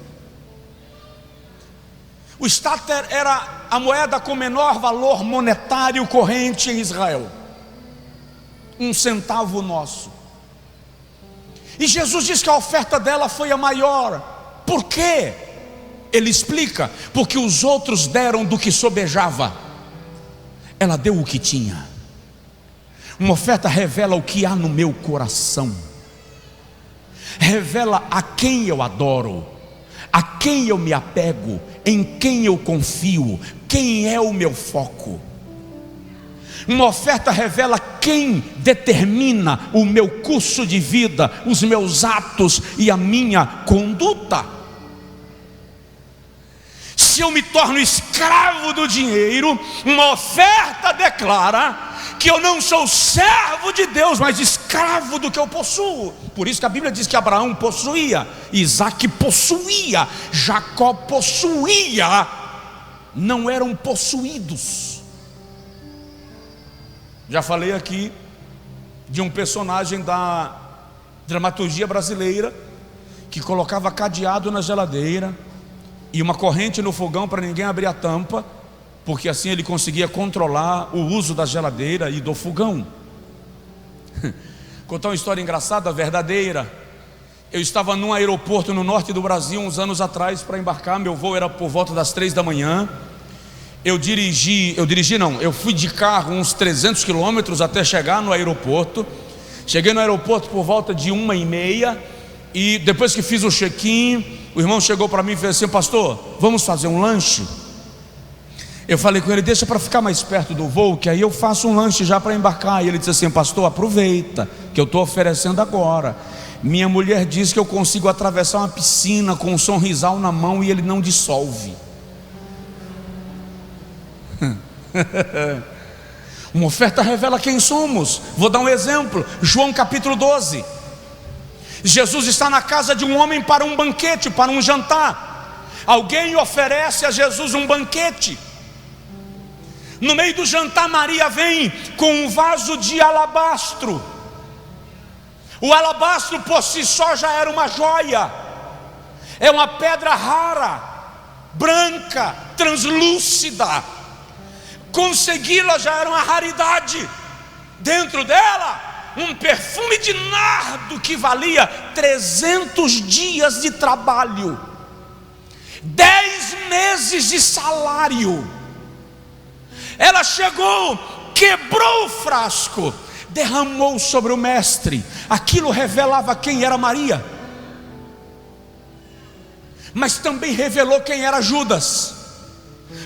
O estáter era a moeda com menor valor monetário corrente em Israel, 1 centavo nosso. E Jesus diz que a oferta dela foi a maior. Por quê? Ele explica: porque os outros deram do que sobejava, ela deu o que tinha. Uma oferta revela o que há no meu coração, revela a quem eu adoro, a quem eu me apego, em quem eu confio, quem é o meu foco. Uma oferta revela quem determina o meu curso de vida, os meus atos e a minha conduta. Se eu me torno escravo do dinheiro, uma oferta declara que eu não sou servo de Deus, mas escravo do que eu possuo. Por isso que a Bíblia diz que Abraão possuía, Isaac possuía, Jacó possuía, não eram possuídos. Já falei aqui de um personagem da dramaturgia brasileira que colocava cadeado na geladeira e uma corrente no fogão para ninguém abrir a tampa, porque assim ele conseguia controlar o uso da geladeira e do fogão. Contar uma história engraçada, verdadeira. Eu estava num aeroporto no norte do Brasil uns anos atrás para embarcar. Meu voo era por volta das 3 da manhã. Eu fui de carro uns 300 quilômetros até chegar no aeroporto. Cheguei no aeroporto por volta de 1h30. E depois que fiz o check-in, o irmão chegou para mim e fez assim: pastor, vamos fazer um lanche? Eu falei com ele: deixa para ficar mais perto do voo, que aí eu faço um lanche já para embarcar. E ele disse assim: pastor, aproveita, que eu estou oferecendo agora. Minha mulher diz que eu consigo atravessar uma piscina com um sonrisal na mão e ele não dissolve. Uma oferta revela quem somos. Vou dar um exemplo. João capítulo 12. Jesus está na casa de um homem para um banquete, para um jantar. Alguém oferece a Jesus um banquete. No meio do jantar, Maria vem com um vaso de alabastro. O alabastro por si só já era uma joia. É uma pedra rara, branca, translúcida. Consegui-la já era uma raridade. Dentro dela, um perfume de nardo que valia 300 dias de trabalho, 10 meses de salário. Ela chegou, quebrou o frasco, derramou sobre o mestre. Aquilo revelava quem era Maria, mas também revelou quem era Judas.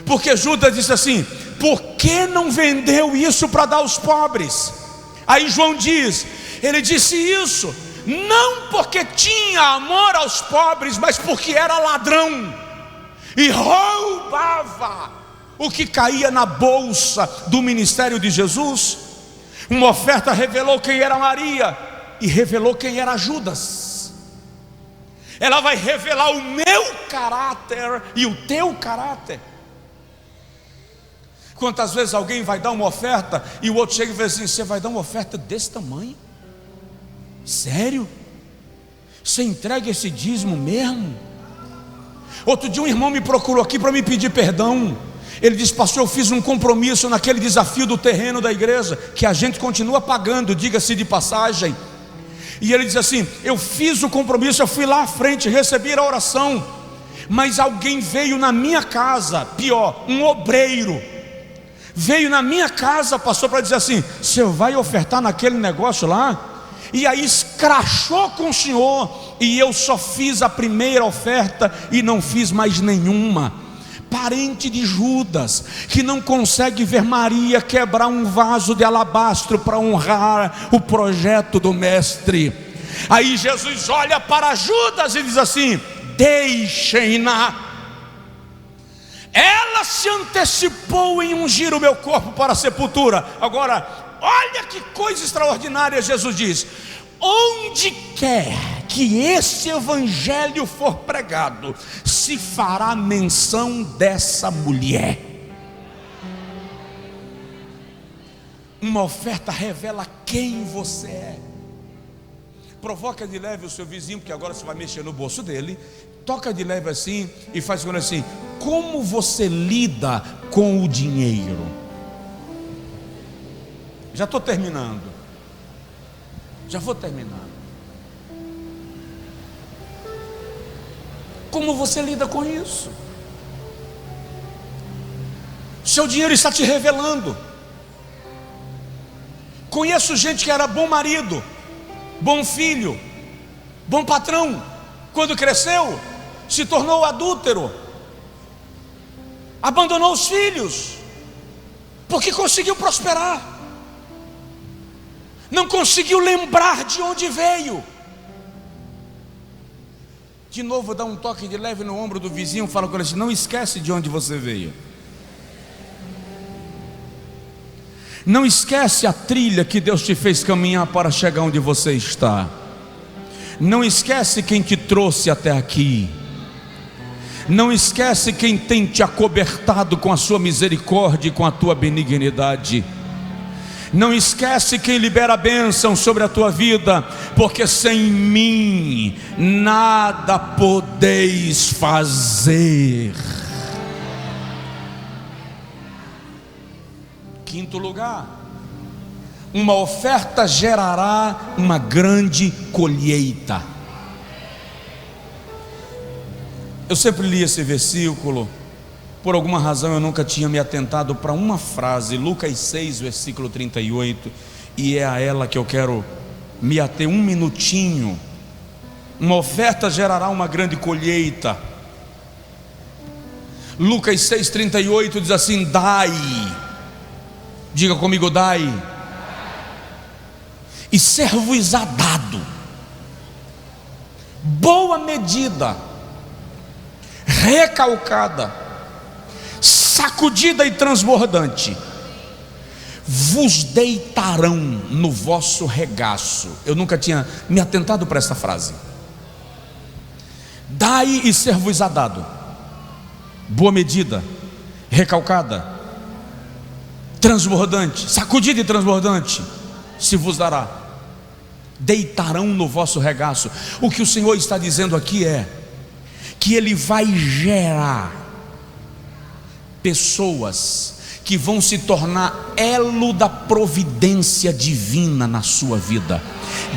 Porque Judas disse assim: por que não vendeu isso para dar aos pobres? Aí João diz, ele disse isso não porque tinha amor aos pobres, mas porque era ladrão e roubava o que caía na bolsa do ministério de Jesus. Uma oferta revelou quem era Maria e revelou quem era Judas. Ela vai revelar o meu caráter e o teu caráter. Quantas vezes alguém vai dar uma oferta e o outro chega e diz assim: você vai dar uma oferta desse tamanho? Sério? Você entrega esse dízimo mesmo? Outro dia um irmão me procurou aqui para me pedir perdão. Ele disse: pastor, eu fiz um compromisso naquele desafio do terreno da igreja, que a gente continua pagando, diga-se de passagem. E ele diz assim: eu fiz o compromisso, eu fui lá à frente, recebi a oração, mas alguém veio na minha casa, pior, um obreiro, veio na minha casa, pastor, para dizer assim: você vai ofertar naquele negócio lá? E aí escrachou com o senhor, e eu só fiz a primeira oferta e não fiz mais nenhuma. Parente de Judas, que não consegue ver Maria quebrar um vaso de alabastro para honrar o projeto do mestre. Aí Jesus olha para Judas e diz assim: deixem-na. Ela se antecipou em ungir o meu corpo para a sepultura. Agora, olha que coisa extraordinária. Jesus diz: onde quer que esse evangelho for pregado, se fará menção dessa mulher. Uma oferta revela quem você é. Provoca de leve o seu vizinho, porque agora você vai mexer no bolso dele. Toca de leve assim e faz com ele assim: como você lida com o dinheiro? Já estou terminando. Já vou terminar. Como você lida com isso? Seu dinheiro está te revelando. Conheço gente que era bom marido, bom filho, bom patrão. Quando cresceu, se tornou adúltero, abandonou os filhos, porque conseguiu prosperar. Não conseguiu lembrar de onde veio. De novo, dá um toque de leve no ombro do vizinho, fala com ele assim: não esquece de onde você veio. Não esquece a trilha que Deus te fez caminhar para chegar onde você está. Não esquece quem te trouxe até aqui. Não esquece quem tem te acobertado com a sua misericórdia e com a tua benignidade. Não esquece quem libera a bênção sobre a tua vida, porque sem mim nada podeis fazer. Quinto lugar, uma oferta gerará uma grande colheita. Eu sempre li esse versículo. Por alguma razão eu nunca tinha me atentado para uma frase, Lucas 6, versículo 38, e é a ela que eu quero me ater um minutinho. Uma oferta gerará uma grande colheita. Lucas 6, 38 diz assim: dai, diga comigo, dai, e ser-vos-á dado, boa medida, recalcada, sacudida e transbordante, vos deitarão no vosso regaço. Eu nunca tinha me atentado para essa frase. Dai e ser-vos-á dado, boa medida, recalcada, transbordante, sacudida e transbordante, se vos dará. Deitarão no vosso regaço. O que o Senhor está dizendo aqui é que Ele vai gerar pessoas que vão se tornar elo da providência divina na sua vida.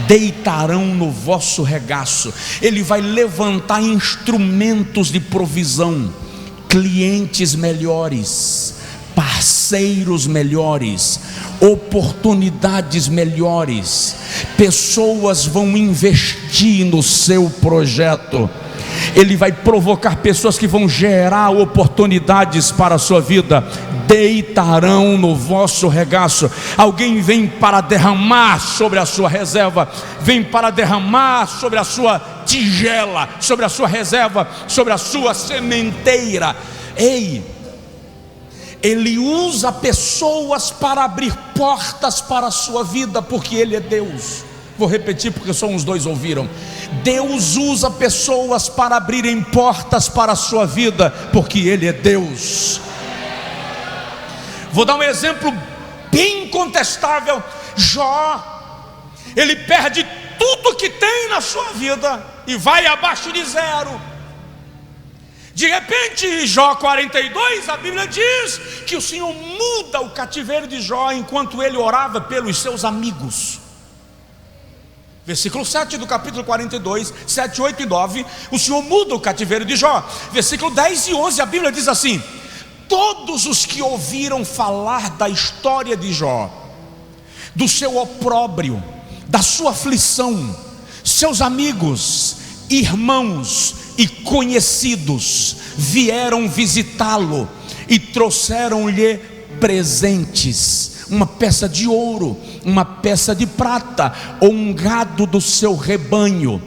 Deitarão no vosso regaço. Ele vai levantar instrumentos de provisão, clientes melhores, parceiros melhores, oportunidades melhores. Pessoas vão investir no seu projeto. Ele vai provocar pessoas que vão gerar oportunidades para a sua vida. Deitarão no vosso regaço. Alguém vem para derramar sobre a sua reserva, vem para derramar sobre a sua tigela, sobre a sua reserva, sobre a sua sementeira. Ei, Ele usa pessoas para abrir portas para a sua vida, porque Ele é Deus. Vou repetir porque só uns dois ouviram. Deus usa pessoas para abrirem portas para a sua vida, porque Ele é Deus. Vou dar um exemplo bem incontestável. Jó, ele perde tudo que tem na sua vida e vai abaixo de zero. De repente, Jó 42, a Bíblia diz que o Senhor muda o cativeiro de Jó enquanto ele orava pelos seus amigos. Versículo 7 do capítulo 42, 7, 8 e 9, o Senhor muda o cativeiro de Jó. Versículo 10 e 11, a Bíblia diz assim: todos os que ouviram falar da história de Jó, do seu opróbrio, da sua aflição, seus amigos, irmãos e conhecidos vieram visitá-lo e trouxeram-lhe presentes, uma peça de ouro, uma peça de prata ou um gado do seu rebanho.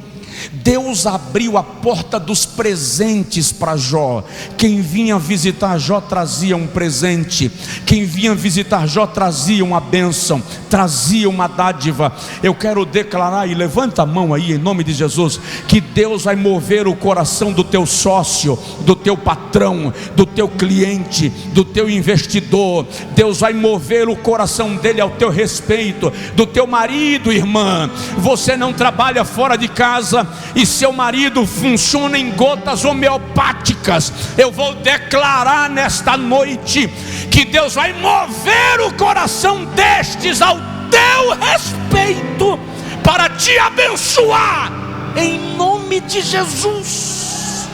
Deus abriu a porta dos presentes para Jó. Quem vinha visitar Jó trazia um presente. Quem vinha visitar Jó trazia uma bênção, trazia uma dádiva. Eu quero declarar, e levanta a mão aí em nome de Jesus, que Deus vai mover o coração do teu sócio, do teu patrão, do teu cliente, do teu investidor. Deus vai mover o coração dele ao teu respeito, do teu marido, irmã. Você não trabalha fora de casa e seu marido funciona em gotas homeopáticas. Eu vou declarar nesta noite que Deus vai mover o coração destes ao teu respeito para te abençoar em nome de Jesus.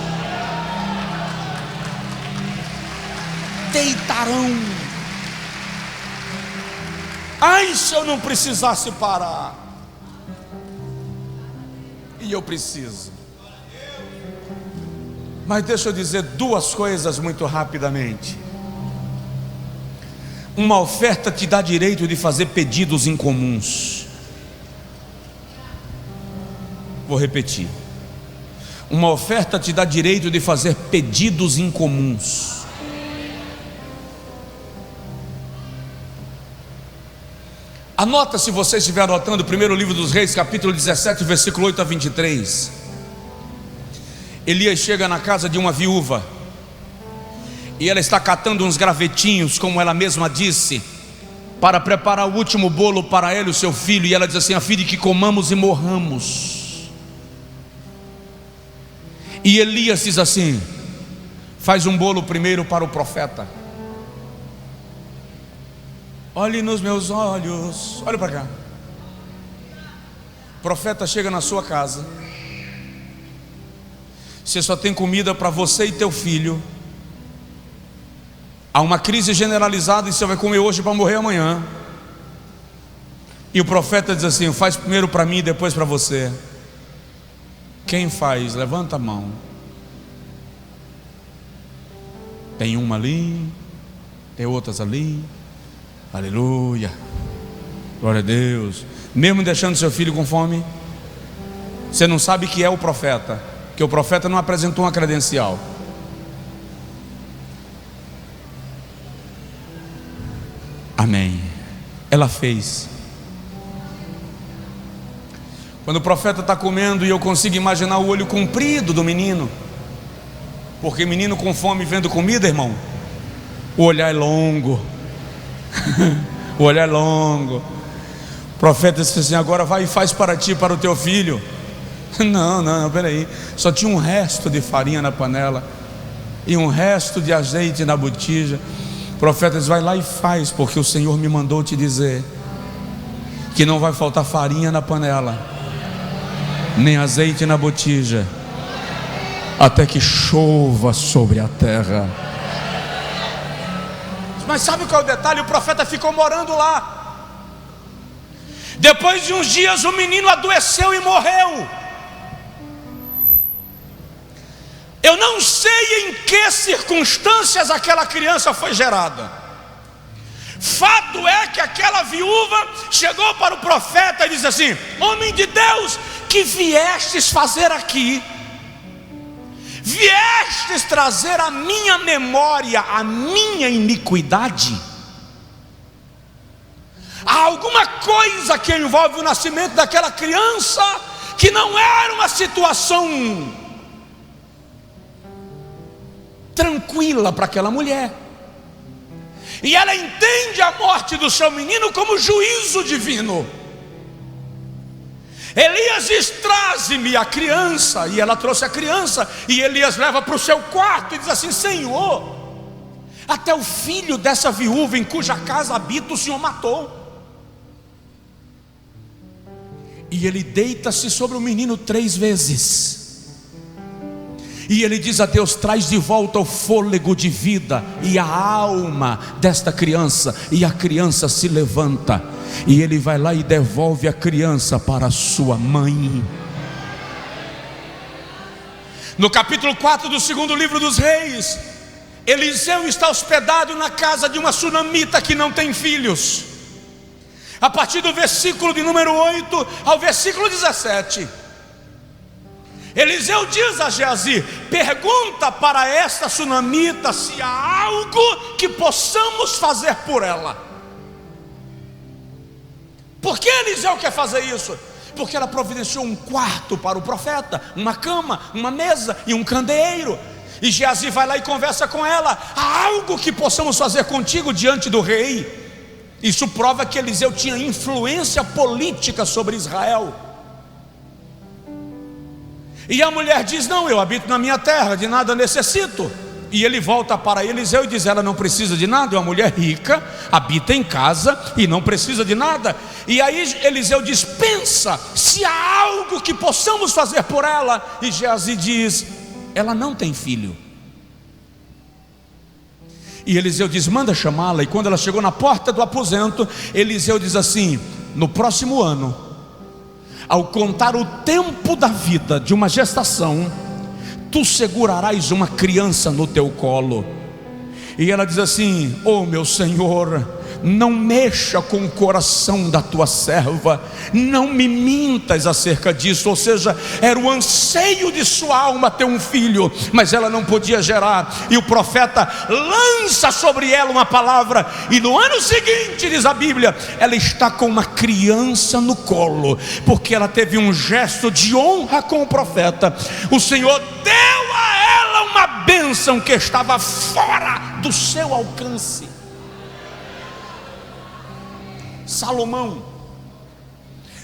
Deitarão. Ai, se eu não precisasse parar. E eu preciso. Mas deixa eu dizer duas coisas muito rapidamente. Uma oferta te dá direito de fazer pedidos incomuns. Vou repetir. Uma oferta te dá direito de fazer pedidos incomuns. Anota, se você estiver anotando, o primeiro livro dos Reis, capítulo 17, versículo 8 a 23. Elias chega na casa de uma viúva, e ela está catando uns gravetinhos, como ela mesma disse, para preparar o último bolo para ela e o seu filho. E ela diz assim: a fim de que comamos e morramos. E Elias diz assim: faz um bolo primeiro para o profeta. Olhe nos meus olhos, olha para cá. O profeta chega na sua casa, você só tem comida para você e teu filho. Há uma crise generalizada e você vai comer hoje para morrer amanhã. E o profeta diz assim: faz primeiro para mim e depois para você. Quem faz? Levanta a mão. Tem uma ali, tem outras ali. Aleluia, glória a Deus. Mesmo deixando seu filho com fome, você não sabe que é o profeta, que o profeta não apresentou uma credencial. Amém. Ela fez. Quando o profeta está comendo, e eu consigo imaginar o olho comprido do menino, porque menino com fome vendo comida, irmão, o olhar é longo. O olhar é longo. O profeta disse assim: agora vai e faz para ti e para o teu filho. Não, peraí. Só tinha um resto de farinha na panela e um resto de azeite na botija. O profeta diz: vai lá e faz, porque o Senhor me mandou te dizer que não vai faltar farinha na panela, nem azeite na botija, até que chova sobre a terra. Mas sabe qual é o detalhe? O profeta ficou morando lá. Depois de uns dias o menino adoeceu e morreu. Eu não sei em que circunstâncias aquela criança foi gerada. Fato é que aquela viúva chegou para o profeta e disse assim: homem de Deus, que viestes fazer aqui? Viestes trazer à minha memória a minha iniquidade? Há alguma coisa que envolve o nascimento daquela criança que não era uma situação tranquila para aquela mulher, e ela entende a morte do seu menino como juízo divino. Elias diz: traze-me a criança. E ela trouxe a criança, e Elias leva para o seu quarto e diz assim: Senhor, até o filho dessa viúva em cuja casa habita o Senhor matou. E ele deita-se sobre o menino 3 vezes. E ele diz a Deus: traz de volta o fôlego de vida e a alma desta criança. E a criança se levanta, e ele vai lá e devolve a criança para a sua mãe. No capítulo 4 do segundo livro dos Reis, Eliseu está hospedado na casa de uma sunamita que não tem filhos. A partir do versículo de número 8 ao versículo 17, Eliseu diz a Geazi: pergunta para esta sunamita se há algo que possamos fazer por ela. Por que Eliseu quer fazer isso? Porque ela providenciou um quarto para o profeta, uma cama, uma mesa e um candeeiro. E Geazi vai lá e conversa com ela: há algo que possamos fazer contigo diante do rei? Isso prova que Eliseu tinha influência política sobre Israel. E a mulher diz: não, eu habito na minha terra, de nada necessito. E ele volta para Eliseu e diz: ela não precisa de nada, é uma mulher rica, habita em casa e não precisa de nada. E aí Eliseu diz: pensa se há algo que possamos fazer por ela. E Geazi diz: ela não tem filho. E Eliseu diz: manda chamá-la. E quando ela chegou na porta do aposento, Eliseu diz assim: no próximo ano, ao contar o tempo da vida de uma gestação, tu segurarás uma criança no teu colo. E ela diz assim: oh meu Senhor, não mexa com o coração da tua serva, não me mintas acerca disso. Ou seja, era o anseio de sua alma ter um filho, mas ela não podia gerar. E o profeta lança sobre ela uma palavra, e no ano seguinte, diz a Bíblia, ela está com uma criança no colo, porque ela teve um gesto de honra com o profeta. O Senhor deu a ela uma bênção que estava fora do seu alcance. Salomão,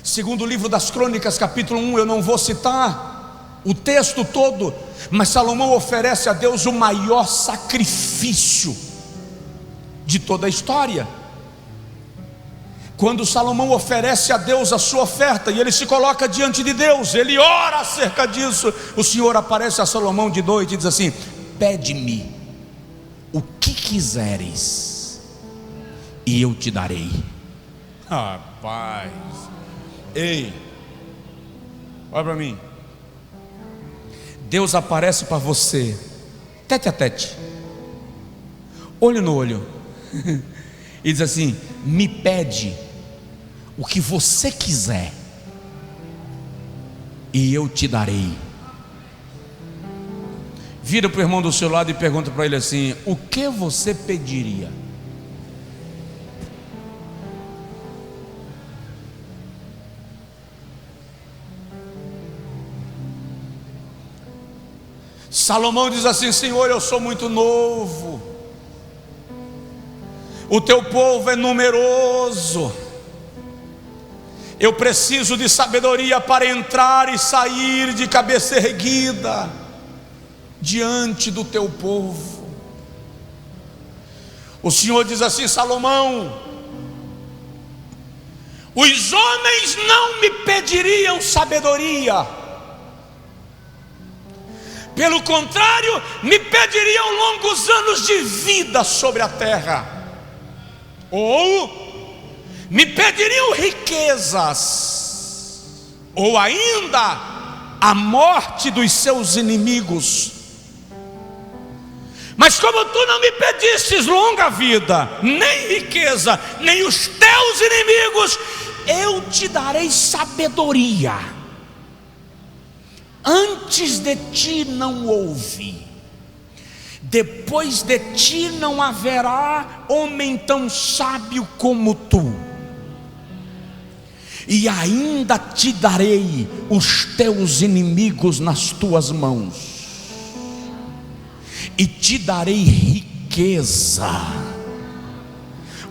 segundo o livro das Crônicas, capítulo 1, eu não vou citar o texto todo, mas Salomão oferece a Deus o maior sacrifício de toda a história. Quando Salomão oferece a Deus a sua oferta, e ele se coloca diante de Deus, ele ora acerca disso, o Senhor aparece a Salomão de noite e diz assim: pede-me o que quiseres e eu te darei. Rapaz, ei, olha para mim. Deus aparece para você, tete a tete, olho no olho, e diz assim: me pede o que você quiser e eu te darei. Vira para o irmão do seu lado e pergunta para ele assim: o que você pediria? Salomão diz assim: Senhor, eu sou muito novo, o teu povo é numeroso, eu preciso de sabedoria para entrar e sair de cabeça erguida diante do teu povo. O Senhor diz assim: Salomão, os homens não me pediriam sabedoria, pelo contrário, me pediriam longos anos de vida sobre a terra, ou me pediriam riquezas, ou ainda a morte dos seus inimigos. Mas como tu não me pedistes longa vida, nem riqueza, nem os teus inimigos, eu te darei sabedoria. Antes de ti não houve, depois de ti não haverá homem tão sábio como tu. E ainda te darei os teus inimigos nas tuas mãos, e te darei riqueza.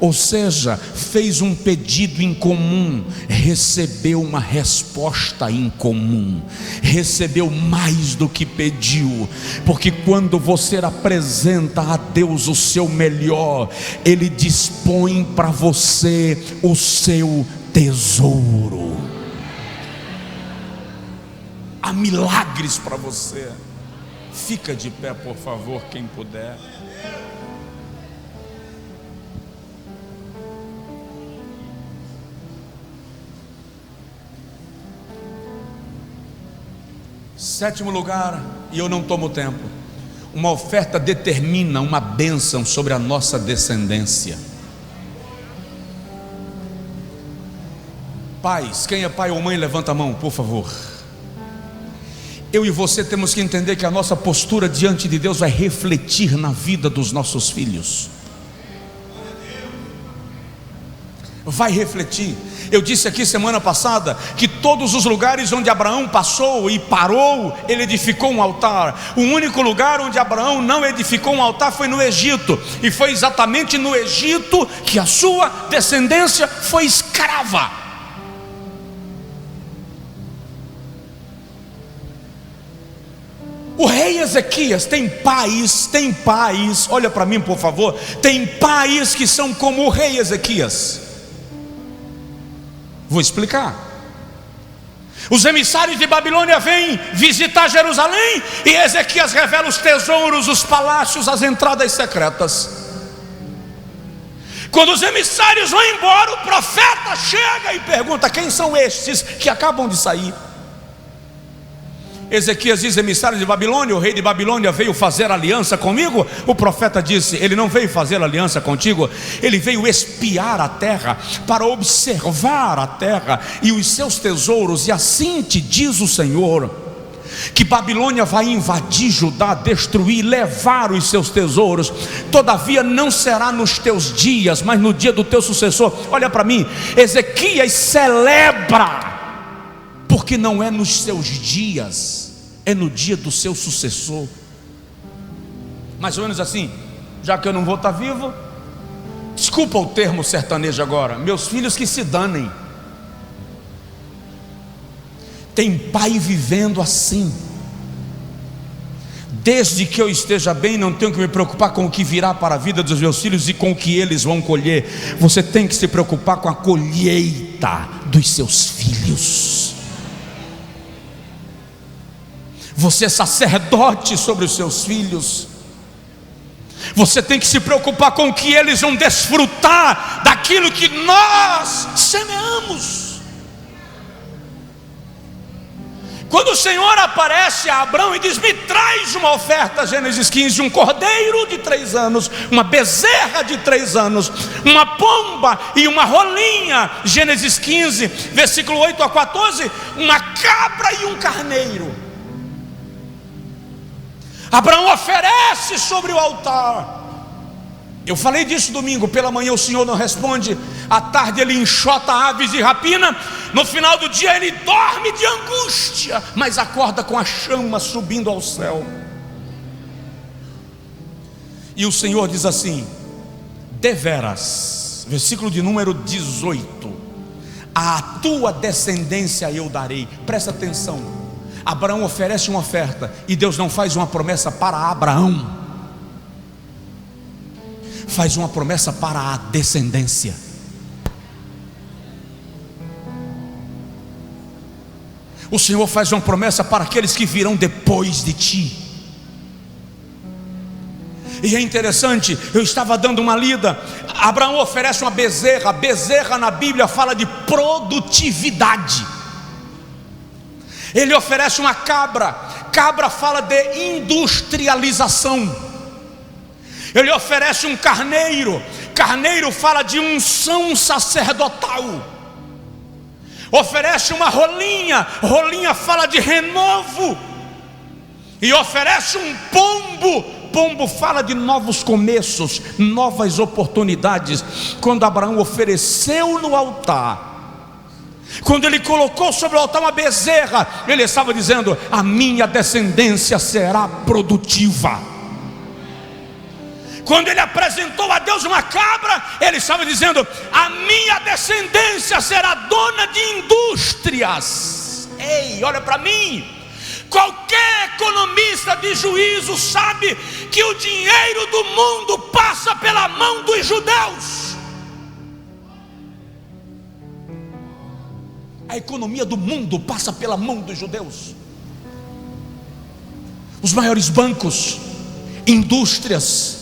Ou seja, fez um pedido em comum, recebeu uma resposta em comum, recebeu mais do que pediu, porque quando você apresenta a Deus o seu melhor, Ele dispõe para você o seu tesouro. Há milagres para você, Fica de pé, por favor, quem puder. Sétimo lugar, e eu não tomo tempo. Uma oferta determina uma bênção sobre a nossa descendência. Pais, quem é pai ou mãe, levanta a mão, por favor. Eu e você temos que entender que a nossa postura diante de Deus vai refletir na vida dos nossos filhos. Vai refletir. Eu disse aqui semana passada que todos os lugares onde Abraão passou e parou, ele edificou um altar. O único lugar onde Abraão não edificou um altar foi no Egito. E foi exatamente no Egito que a sua descendência foi escrava. O rei Ezequias tem pais, olha para mim por favor, tem pais que são como o rei Ezequias. Vou explicar. Os emissários de Babilônia vêm visitar Jerusalém e Ezequias revela os tesouros, os palácios, as entradas secretas. Quando os emissários vão embora, o profeta chega e pergunta: quem são estes que acabam de sair? Ezequias diz: emissário de Babilônia, o rei de Babilônia veio fazer aliança comigo. O profeta disse: ele não veio fazer aliança contigo, ele veio espiar a terra, para observar a terra e os seus tesouros. E assim te diz o Senhor, que Babilônia vai invadir Judá, destruir, levar os seus tesouros. Todavia não será nos teus dias, mas no dia do teu sucessor. Olha para mim, Ezequias celebra, porque não é nos seus dias, é no dia do seu sucessor. Mais ou menos assim: já que eu não vou estar vivo, desculpa o termo sertanejo agora, meus filhos que se danem. Tem pai vivendo assim: desde que eu esteja bem, não tenho que me preocupar com o que virá para a vida dos meus filhos e com o que eles vão colher. Você tem que se preocupar com a colheita dos seus filhos. Você é sacerdote sobre os seus filhos. Você tem que se preocupar com o que eles vão desfrutar daquilo que nós semeamos. Quando o Senhor aparece a Abraão e diz: me traz uma oferta, Gênesis 15, um cordeiro de 3 anos, uma bezerra de 3 anos, uma pomba e uma rolinha, Gênesis 15, versículo 8 a 14, uma cabra e um carneiro. Abraão oferece sobre o altar. Eu falei disso domingo, pela manhã o Senhor não responde, à tarde ele enxota aves de rapina, no final do dia ele dorme de angústia, mas acorda com a chama subindo ao céu. E o Senhor diz assim: deveras, versículo de número 18, a tua descendência eu darei. Presta atenção, Abraão oferece uma oferta e Deus não faz uma promessa para Abraão, faz uma promessa para a descendência. O Senhor faz uma promessa para aqueles que virão depois de ti. E é interessante, eu estava dando uma lida. Abraão oferece uma bezerra. Bezerra na Bíblia fala de produtividade. Ele oferece uma cabra. Cabra fala de industrialização. Ele oferece um carneiro. Carneiro fala de unção sacerdotal. Oferece uma rolinha. Rolinha fala de renovo. E oferece um pombo. Pombo fala de novos começos, novas oportunidades. Quando Abraão ofereceu no altar, quando ele colocou sobre o altar uma bezerra, ele estava dizendo: a minha descendência será produtiva. Quando ele apresentou a Deus uma cabra, ele estava dizendo: a minha descendência será dona de indústrias. Ei, olha para mim. Qualquer economista de juízo sabe que o dinheiro do mundo passa pela mão dos judeus. A economia do mundo passa pela mão dos judeus. os maiores bancos, indústrias,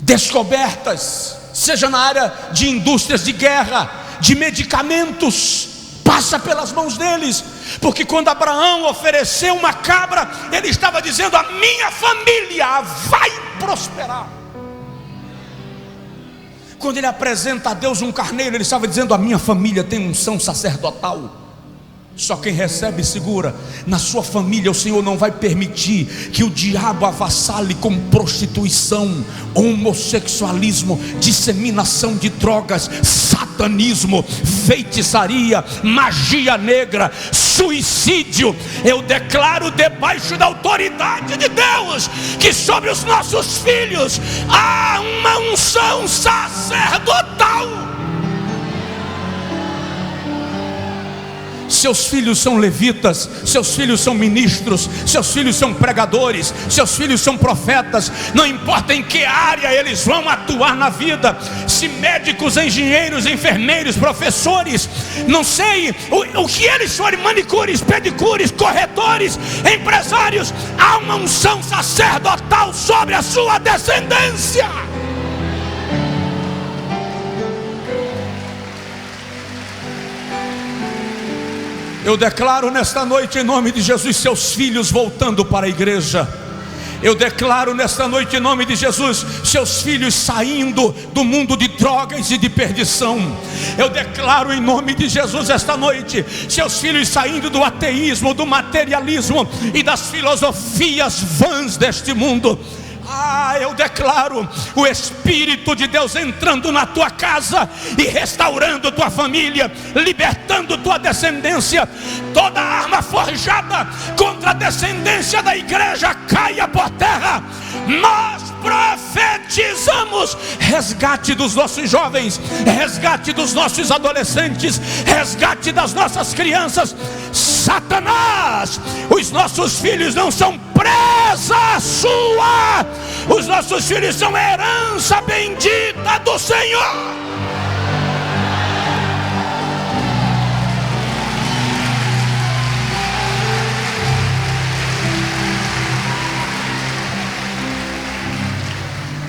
descobertas, seja na área de indústrias de guerra, de medicamentos, passa pelas mãos deles. Porque quando Abraão ofereceu uma cabra, ele estava dizendo: a minha família vai prosperar. Quando ele apresenta a Deus um carneiro, ele estava dizendo: a minha família tem unção sacerdotal. Só quem recebe segura. Na sua família o Senhor não vai permitir que o diabo avassale com prostituição, homossexualismo, disseminação de drogas, satanismo, feitiçaria, magia negra, suicídio. Eu declaro debaixo da autoridade de Deus que sobre os nossos filhos há uma unção sacerdotal. Seus filhos são levitas, seus filhos são ministros, seus filhos são pregadores, seus filhos são profetas. Não importa em que área eles vão atuar na vida, se médicos, engenheiros, enfermeiros, professores, não sei o que eles forem, manicures, pedicures, corretores, empresários, há uma unção sacerdotal sobre a sua descendência. Eu declaro nesta noite, em nome de Jesus, seus filhos voltando para a igreja. Eu declaro nesta noite, em nome de Jesus, seus filhos saindo do mundo de drogas e de perdição. Eu declaro em nome de Jesus esta noite, seus filhos saindo do ateísmo, do materialismo e das filosofias vãs deste mundo. Eu declaro o Espírito de Deus entrando na tua casa e restaurando tua família, libertando tua descendência. Toda arma forjada contra a descendência da igreja caia por terra. Nós profetizamos resgate dos nossos jovens, resgate dos nossos adolescentes, resgate das nossas crianças. Satanás, os nossos filhos não são presa sua, os nossos filhos são herança bendita do Senhor.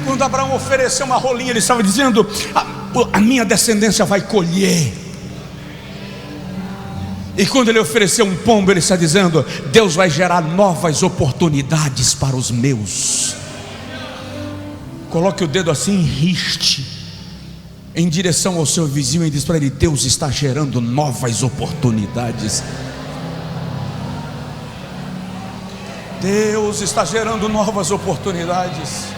Quando Abraão ofereceu uma rolinha, ele estava dizendo: a minha descendência vai colher. E quando ele ofereceu um pombo, ele está dizendo: Deus vai gerar novas oportunidades para os meus. Coloque o dedo assim, riste em direção ao seu vizinho e diz para ele: Deus está gerando novas oportunidades. Deus está gerando novas oportunidades.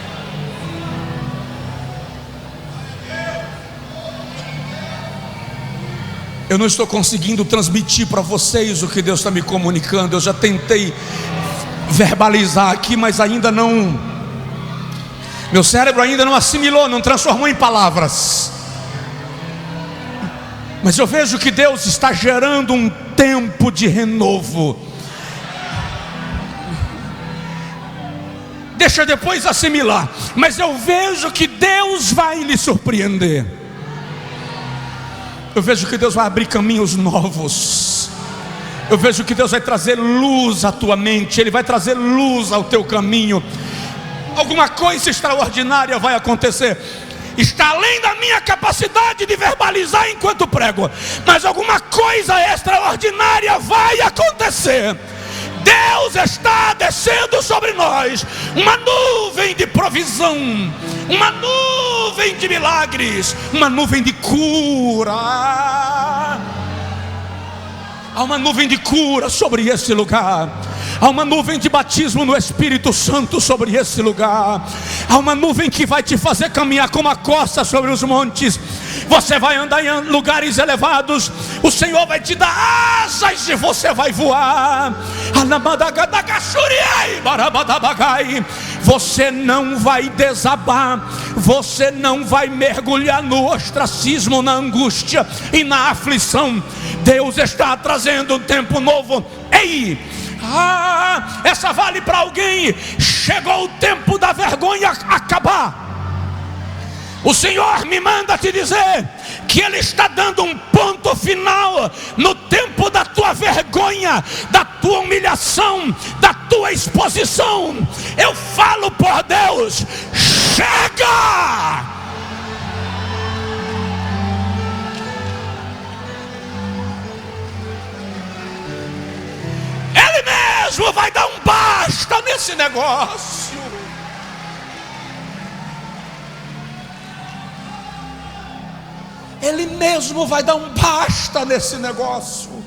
Eu não estou conseguindo transmitir para vocês o que Deus está me comunicando. Eu já tentei verbalizar aqui, mas ainda não. Meu cérebro ainda não assimilou, não transformou em palavras. Mas eu vejo que Deus está gerando um tempo de renovo. Deixa depois assimilar. Mas eu vejo que Deus vai lhe surpreender. Eu vejo que Deus vai abrir caminhos novos. Eu vejo que Deus vai trazer luz à tua mente. Ele vai trazer luz ao teu caminho. Alguma coisa extraordinária vai acontecer. Está além da minha capacidade de verbalizar enquanto prego, mas alguma coisa extraordinária vai acontecer. Deus está descendo sobre nós uma nuvem de provisão, uma nuvem de milagres, uma nuvem de cura. Há uma nuvem de cura sobre esse lugar. Há uma nuvem de batismo no Espírito Santo sobre esse lugar. Há uma nuvem que vai te fazer caminhar como a costa sobre os montes. Você vai andar em lugares elevados. O Senhor vai te dar asas e você vai voar. Você não vai desabar. Você não vai mergulhar no ostracismo, na angústia e na aflição. Deus está trazendo um tempo novo. Ei! Essa vale para alguém. Chegou o tempo da vergonha acabar. O Senhor me manda te dizer que Ele está dando um ponto final no tempo da tua vergonha, da tua humilhação, da tua exposição. Eu falo por Deus: chega! Ele mesmo vai dar um basta nesse negócio. Ele mesmo vai dar um basta nesse negócio.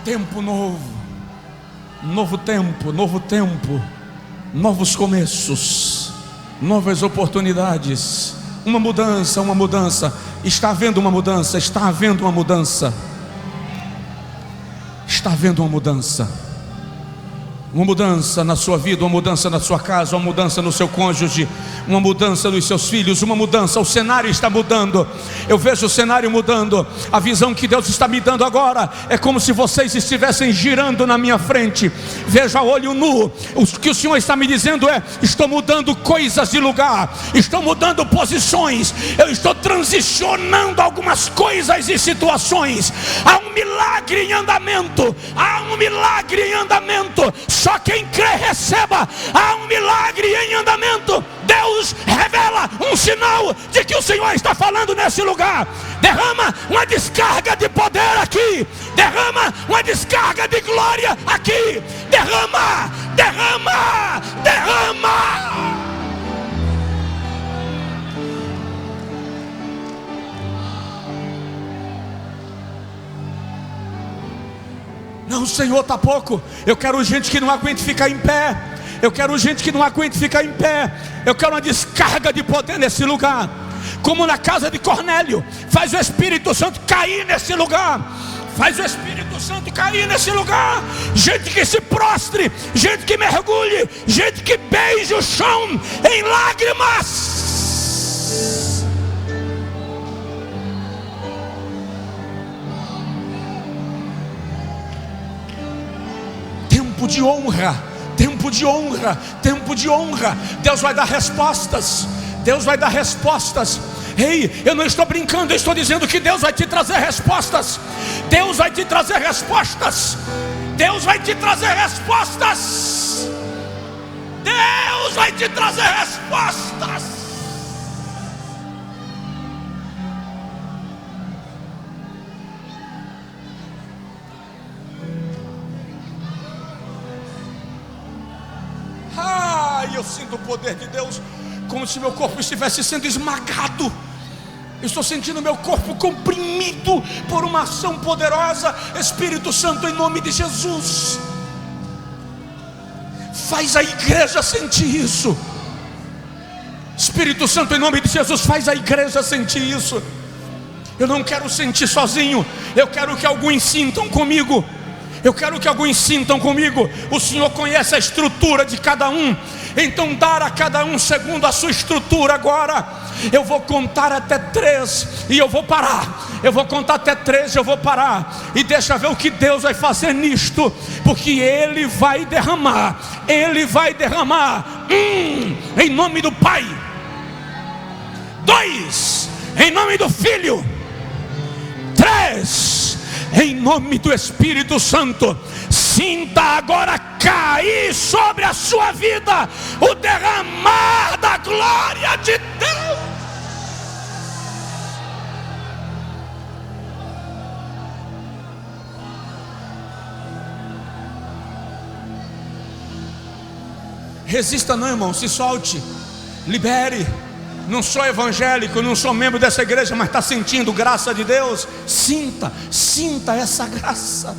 Tempo novo, novo tempo, novos começos, novas oportunidades, uma mudança. Está havendo uma mudança. Uma mudança na sua vida, uma mudança na sua casa, uma mudança no seu cônjuge, uma mudança nos seus filhos, uma mudança. O cenário está mudando. Eu vejo o cenário mudando. A visão que Deus está me dando agora é como se vocês estivessem girando na minha frente. Veja a olho nu. O que o Senhor está me dizendo é: estou mudando coisas de lugar, estou mudando posições, eu estou transicionando algumas coisas e situações. Há um milagre em andamento. Só quem crê receba. Há um milagre em andamento. Deus revela um sinal de que o Senhor está falando nesse lugar. Derrama uma descarga de poder aqui. Derrama uma descarga de glória aqui. Derrama. Não, Senhor, está pouco. Eu quero gente que não aguente ficar em pé. Eu quero uma descarga de poder nesse lugar. Como na casa de Cornélio. Faz o Espírito Santo cair nesse lugar. Gente que se prostre, gente que mergulhe, gente que beije o chão em lágrimas. Tempo de honra. Deus vai dar respostas. Ei, eu não estou brincando, eu estou dizendo que Deus vai te trazer respostas. Eu sinto o poder de Deus, como se meu corpo estivesse sendo esmagado. Eu estou sentindo meu corpo comprimido por uma ação poderosa. Espírito Santo, em nome de Jesus, faz a igreja sentir isso. Espírito Santo, em nome de Jesus, faz a igreja sentir isso. Eu não quero sentir sozinho. Eu quero que alguns sintam comigo. O Senhor conhece a estrutura de cada um. Então dar a cada um segundo a sua estrutura agora. Eu vou contar até 3 e eu vou parar. E deixa ver o que Deus vai fazer nisto. Porque Ele vai derramar. 1, em nome do Pai. 2, em nome do Filho. 3, em nome do Espírito Santo. Sinta agora cair sobre a sua vida o derramar da glória de Deus. Resista não, irmão, se solte, libere. Não sou evangélico, não sou membro dessa igreja, mas está sentindo graça de Deus. Sinta essa graça.